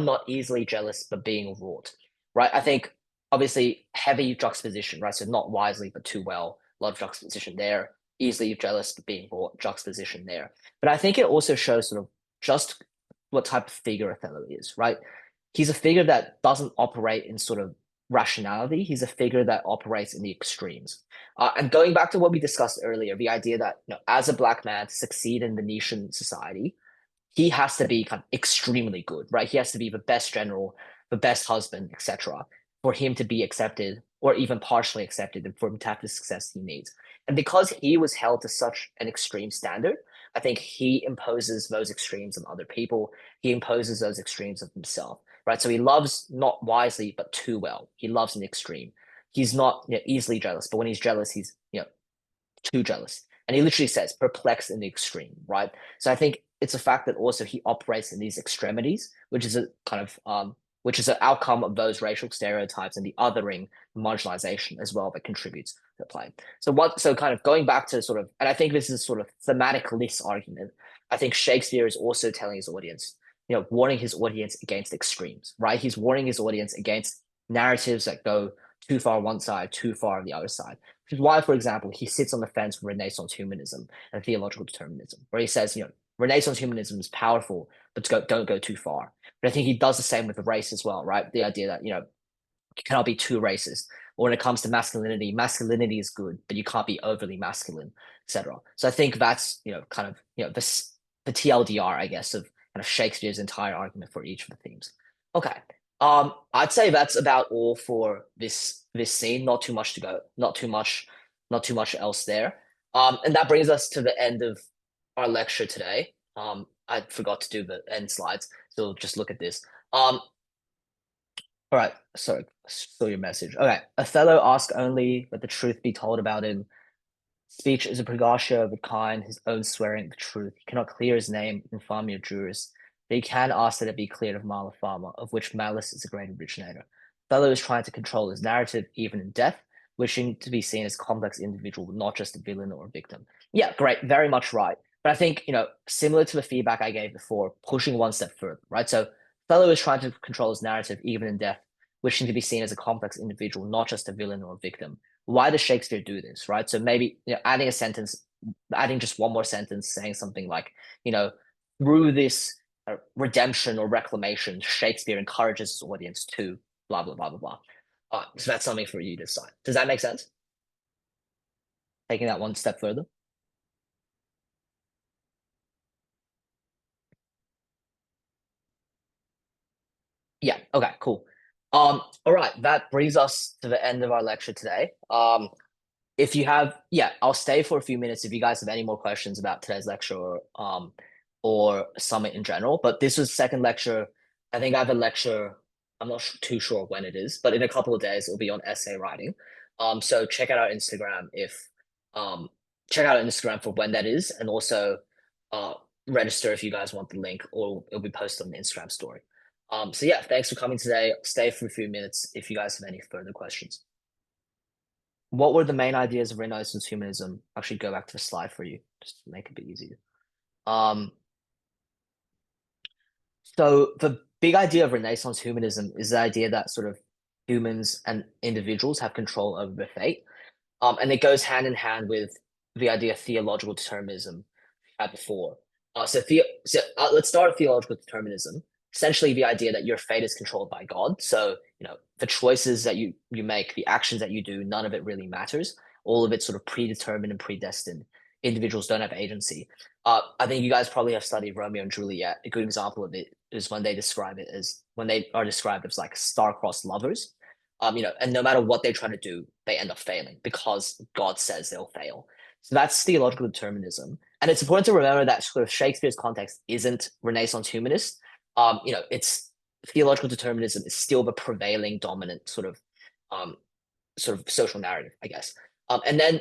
not easily jealous but being wrought. Right. I think obviously heavy juxtaposition, right? So not wisely but too well, a lot of juxtaposition there, easily jealous but being wrought, juxtaposition there. But I think it also shows sort of just what type of figure Othello is, right? He's a figure that doesn't operate in sort of rationality. He's a figure that operates in the extremes. And going back to what we discussed earlier, the idea that as a black man to succeed in Venetian society, he has to be kind of extremely good, right? He has to be the best general, the best husband, etc., for him to be accepted or even partially accepted and for him to have the success he needs. And because he was held to such an extreme standard, I think he imposes those extremes on other people. He imposes those extremes of himself, right? So he loves not wisely, but too well. He loves an extreme. He's not easily jealous, but when he's jealous, he's too jealous. And he literally says perplexed in the extreme, right? So I think it's a fact that also he operates in these extremities, which is a kind of which is an outcome of those racial stereotypes and the othering, marginalization as well that contributes to the play. So kind of going back to sort of, and I think this is sort of thematic list argument. I think Shakespeare is also telling his audience, warning his audience against extremes, right? He's warning his audience against narratives that go too far one side, too far on the other side. Which is why, for example, he sits on the fence with Renaissance humanism and theological determinism, where he says, Renaissance humanism is powerful, but don't go too far. But I think he does the same with the race as well, right? The idea that, you cannot be too racist. Or when it comes to masculinity, masculinity is good, but you can't be overly masculine, etc. So I think that's, kind of, the TLDR, I guess, of kind of Shakespeare's entire argument for each of the themes. Okay. I'd say that's about all for this scene. Not too much to go. Not too much else there. And that brings us to the end of our lecture today. I forgot to do the end slides, so just look at this. All right, sorry, saw your message. Okay, Othello asks only that the truth be told about him. Speech is a pregatia of the kind, his own swearing the truth. He cannot clear his name in famia juris, but he can ask that it be cleared of mala fama, of which malice is a great originator. Othello is trying to control his narrative even in death, wishing to be seen as a complex individual, not just a villain or a victim. Yeah, great, very much right. But I think, similar to the feedback I gave before, pushing one step further, right? So Othello is trying to control his narrative even in death, wishing to be seen as a complex individual, not just a villain or a victim. Why does Shakespeare do this, right? So maybe adding a sentence, adding just one more sentence, saying something like, through this redemption or reclamation, Shakespeare encourages his audience to blah blah blah blah blah. So that's something for you to decide. Does that make sense? taking that one step further? Yeah. Okay. Cool. All right. That brings us to the end of our lecture today. If you have, yeah, I'll stay for a few minutes if you guys have any more questions about today's lecture or summit in general. But this was second lecture. I think I have a lecture. I'm not too sure when it is, but in a couple of days it'll be on essay writing. So check out our Instagram if check out our Instagram for when that is, and also uh register if you guys want the link, or it'll be posted on the Instagram story. So yeah, thanks for coming today. Stay for a few minutes if you guys have any further questions. What were the main ideas of Renaissance humanism? Actually, go back to the slide for you, just to make it a bit easier. Um, so the big idea of Renaissance humanism is the idea that sort of humans and individuals have control over their fate. And it goes hand in hand with the idea of theological determinism had before. Let's start with theological determinism. Essentially, the idea that your fate is controlled by God. So, the choices that you make, the actions that you do, none of it really matters. All of it's sort of predetermined and predestined. Individuals don't have agency. I think you guys probably have studied Romeo and Juliet. A good example of it is when they describe it as when they are described as like star-crossed lovers. And no matter what they try to do, they end up failing because God says they'll fail. So that's theological determinism. And it's important to remember that sort of Shakespeare's context isn't Renaissance humanist. It's theological determinism is still the prevailing dominant um, sort of social narrative, I guess. And then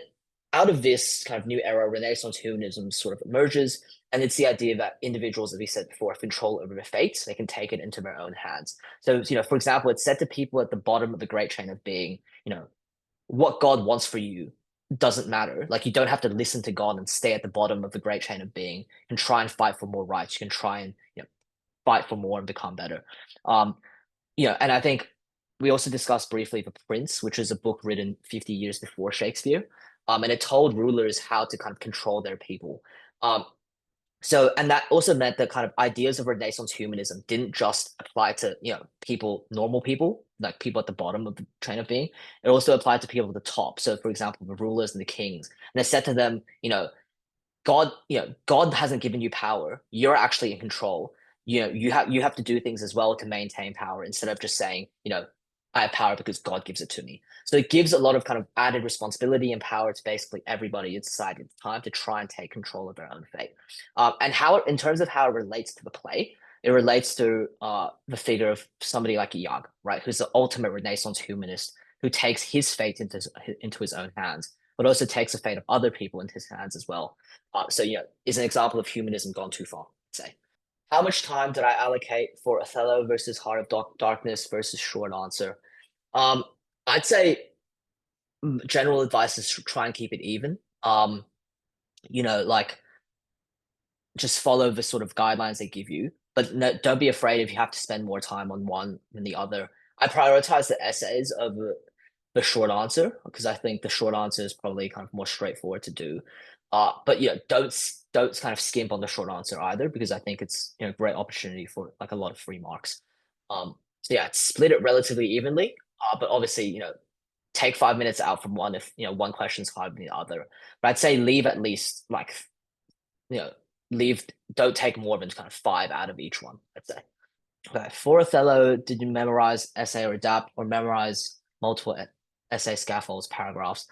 out of this kind of new era, Renaissance humanism sort of emerges, and it's the idea that individuals, as we said before, have control over their fates. They can take it into their own hands. So, for example, it's said to people at the bottom of the great chain of being, what God wants for you doesn't matter. Like you don't have to listen to God and stay at the bottom of the great chain of being. You can try and fight for more rights. You can try and fight for more and become better. Um, and I think we also discussed briefly The Prince, which is a book written 50 years before Shakespeare. And it told rulers how to kind of control their people. Um, and that also meant that kind of ideas of Renaissance humanism didn't just apply to, people, normal people, like people at the bottom of the chain of being. It also applied to people at the top. So, for example, the rulers and the kings. And it said to them, God hasn't given you power. You're actually in control. You have to do things as well to maintain power instead of just saying, I have power because God gives it to me. So it gives a lot of kind of added responsibility and power to basically everybody in society at the time to try and take control of their own fate. And in terms of how it relates to the play, it relates to the figure of somebody like Iago, right, who's the ultimate Renaissance humanist who takes his fate into his own hands, but also takes the fate of other people into his hands as well. Is an example of humanism gone too far, I'd say. How much time did I allocate for Othello versus Heart of Darkness versus short answer? Um, I'd say general advice is to try and keep it even. Like just follow the sort of guidelines they give you, but no, don't be afraid if you have to spend more time on one than the other. I prioritize the essays over the short answer because I think the short answer is probably kind of more straightforward to do. But don't kind of skimp on the short answer either because I think it's a great opportunity for like a lot of free marks. So yeah, split it relatively evenly. But obviously, take 5 minutes out from one if one question's harder than the other. But I'd say leave at least like you know leave don't take more than kind of 5 out of each one, I'd say. Okay, for Othello, did you memorize essay or adapt or memorize multiple essay scaffolds, paragraphs?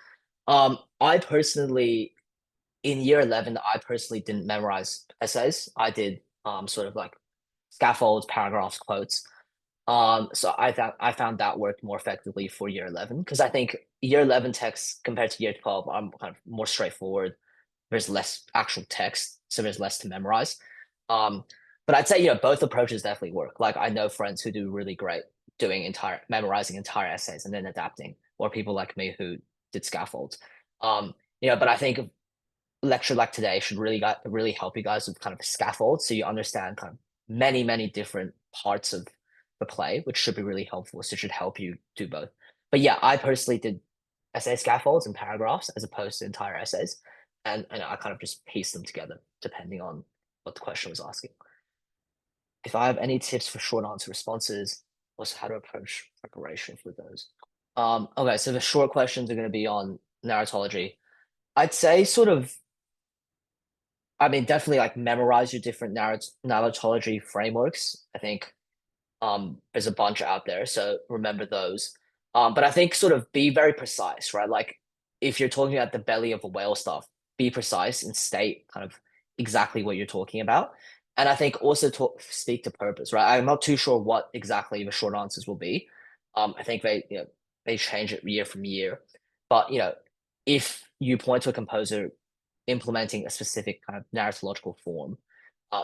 I personally, in year 11, I personally didn't memorize essays. I did sort of like scaffolds, paragraphs, quotes. So I found that worked more effectively for year 11 because I think year 11 texts compared to year 12 are kind of more straightforward. There's less actual text, so there's less to memorize. Um, but I'd say, both approaches definitely work. Like I know friends who do really great doing memorizing entire essays and then adapting, or people like me who did scaffolds. But I think a lecture like today should really help you guys with kind of scaffold so you understand kind of many, many different parts of the play, which should be really helpful. So it should help you do both. But yeah, I personally did essay scaffolds and paragraphs as opposed to entire essays. And I kind of just pieced them together depending on what the question was asking. If I have any tips for short answer responses, also how to approach preparation for those. Okay, so the short questions are going to be on narratology. I'd say sort of, I mean, definitely like memorize your different narratology frameworks. I think there's a bunch out there, so remember those. But I think sort of be very precise, right? Like if you're talking about the belly of a whale stuff, be precise and state kind of exactly what you're talking about. And I think also speak to purpose, right? I'm not too sure what exactly the short answers will be. I think they change it year from year. But if you point to a composer implementing a specific kind of narratological form, uh,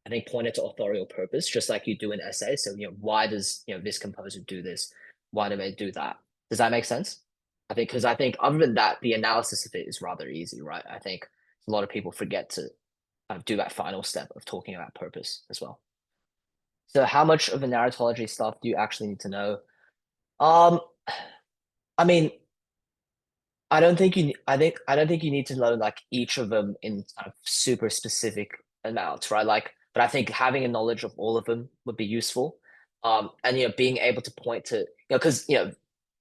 I think point it to authorial purpose, just like you do in essay. So, why does, this composer do this? Why do they do that? Does that make sense? Because I think other than that, the analysis of it is rather easy, right? I think a lot of people forget to kind of do that final step of talking about purpose as well. So how much of the narratology stuff do you actually need to know? Um, I mean, I don't think you need to know like each of them in kind of super specific amounts, right? Like, but I think having a knowledge of all of them would be useful. And being able to point to, because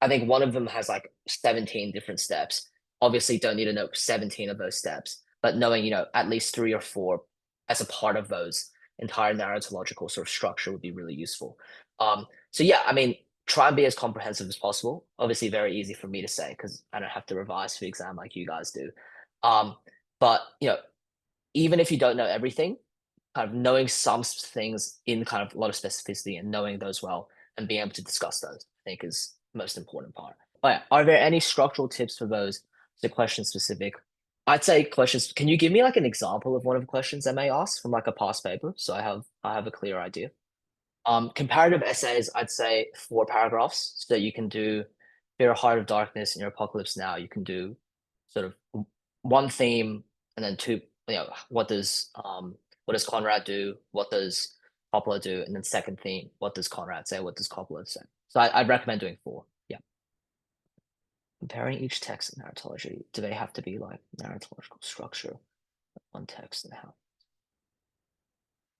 I think one of them has like 17 different steps. Obviously, don't need to know 17 of those steps, but knowing, at least three or four as a part of those entire narratological sort of structure would be really useful. So yeah, I mean, try and be as comprehensive as possible. Obviously, very easy for me to say because I don't have to revise for the exam like you guys do. Um, but even if you don't know everything, kind of knowing some things in kind of a lot of specificity and knowing those well and being able to discuss those, I think is the most important part. Oh yeah, are there any structural tips for those? The question specific. I'd say questions. Can you give me like an example of one of the questions I may ask from like a past paper so I have a clear idea? Comparative essays, I'd say 4 paragraphs, so that you can do your Heart of Darkness and your Apocalypse Now. You can do sort of one theme and then two. What does Conrad do? What does Coppola do? And then second theme, what does Conrad say? What does Coppola say? So I'd recommend doing 4. Yeah, comparing each text and narratology. Do they have to be like narratological structure, one text and how?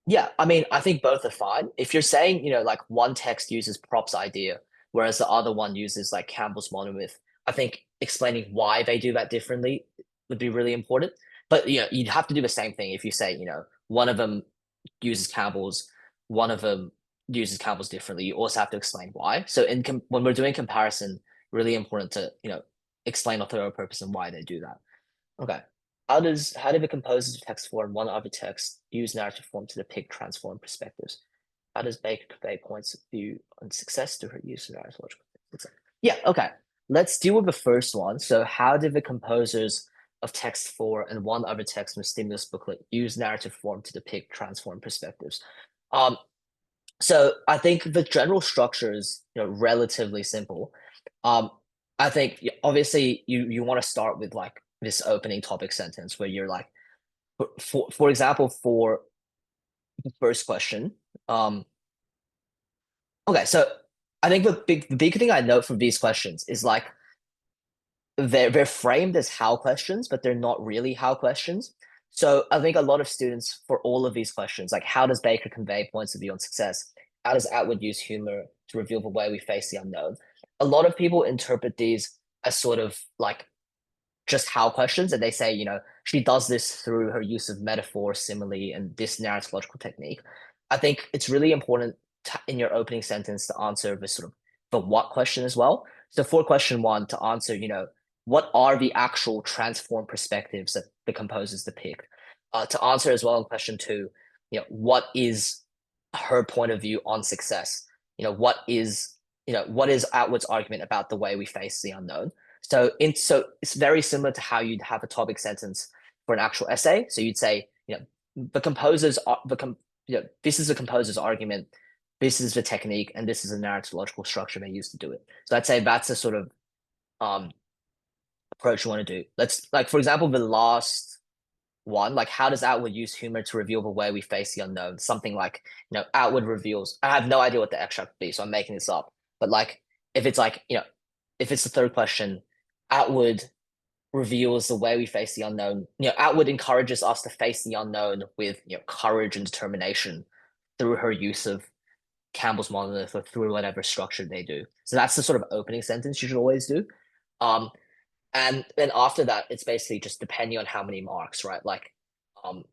Yeah, I mean, I think both are fine. If you're saying, like one text uses props idea, whereas the other one uses like Campbell's monomyth, I think explaining why they do that differently would be really important. But you'd have to do the same thing if you say, one of them uses Campbell's, one of them uses Campbell's differently. You also have to explain why. So when we're doing comparison, really important to explain authorial purpose and why they do that. Okay. How do the composers of text form one other text use narrative form to depict transformed perspectives? How does Baker convey points of view on success through her use of narrative logical techniques? Yeah, okay. Let's deal with the first one. So how did the composers of text 4 and one other text from the stimulus booklet use narrative form to depict transformed perspectives? Um, so I think the general structure is relatively simple. Um, I think obviously you want to start with like this opening topic sentence where you're like, for example, for the first question. Okay, so I think the big thing I note from these questions is like they're framed as how questions, but they're not really how questions. So I think a lot of students for all of these questions, like how does Baker convey points of view on success? How does Atwood use humor to reveal the way we face the unknown? A lot of people interpret these as sort of like just how questions, and they say, she does this through her use of metaphor, simile, and this narratological technique. I think it's really important in your opening sentence to answer the sort of the what question as well. So for question 1, to answer, what are the actual transformed perspectives that the composers depict? To answer as well in question 2, what is her point of view on success? What is Atwood's argument about the way we face the unknown? So it's very similar to how you'd have a topic sentence for an actual essay. So you'd say, the composers are this is the composer's argument, this is the technique, and this is a narratological structure they use to do it. So I'd say that's a sort of approach you want to do. Let's like, for example, the last one, like how does Atwood use humor to reveal the way we face the unknown? Something like, Atwood reveals, I have no idea what the extract would be, so I'm making this up. But like if it's like, if it's the third question, Atwood reveals the way we face the unknown. Atwood encourages us to face the unknown with courage and determination through her use of Campbell's monolith or through whatever structure they do. So that's the sort of opening sentence you should always do. Um, And then after that, it's basically just depending on how many marks, right? Like, um,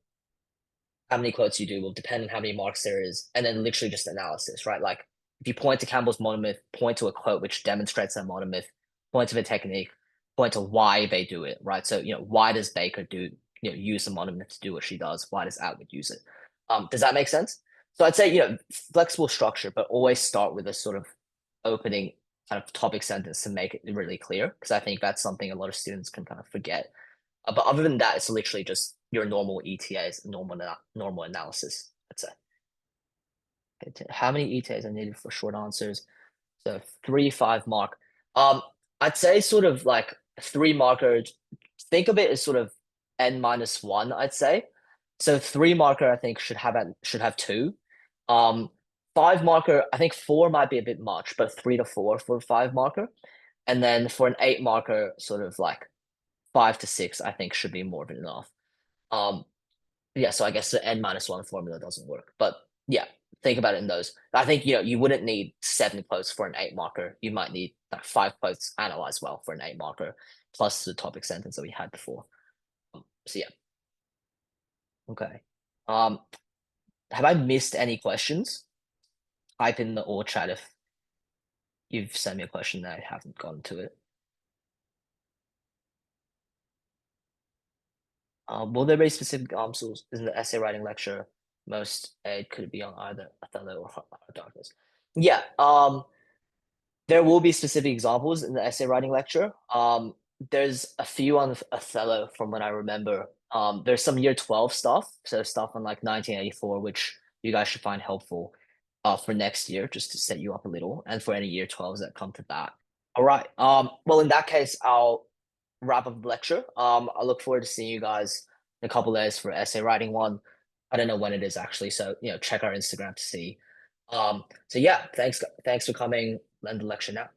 how many quotes you do will depend on how many marks there is, and then literally just analysis, right? Like, if you point to Campbell's monomyth, point to a quote which demonstrates that monomyth, point to the technique, point to why they do it, right? So, why does Baker use the monomyth to do what she does? Why does Atwood use it? Does that make sense? So I'd say, flexible structure, but always start with a sort of opening kind of topic sentence to make it really clear, because I think that's something a lot of students can kind of forget. But other than that, it's literally just your normal ETAs, normal analysis, I'd say. Okay, how many ETAs are needed for short answers? So 3, 5 mark. I'd say sort of like 3 marker. Think of it as sort of n-1, I'd say. So 3 marker, I think should have 2. Um, 5 marker, I think 4 might be a bit much, but 3 to 4 for 5 marker. And then for an 8 marker, sort of like 5 to 6, I think should be more than enough. Um, yeah, so I guess the n-1 formula doesn't work. But yeah, think about it in those. I think you wouldn't need 7 quotes for an 8 marker. You might need like 5 quotes analyzed well for an 8 marker, plus the topic sentence that we had before. So yeah. Okay. Um, have I missed any questions? Type in the or chat if you've sent me a question that I haven't gotten to it. Will there be specific answers in the essay writing lecture? Most aid could be on either Othello or Heart of Darkness. Yeah, there will be specific examples in the essay writing lecture. There's a few on Othello from what I remember. There's some year 12 stuff, so stuff on like 1984, which you guys should find helpful for next year, just to set you up a little, and for any year 12s that come to that. All right. Well, in that case, I'll wrap up the lecture. I look forward to seeing you guys in a couple of days for essay writing one. I don't know when it is actually, so check our Instagram to see. So yeah, thanks for coming. End the lecture now.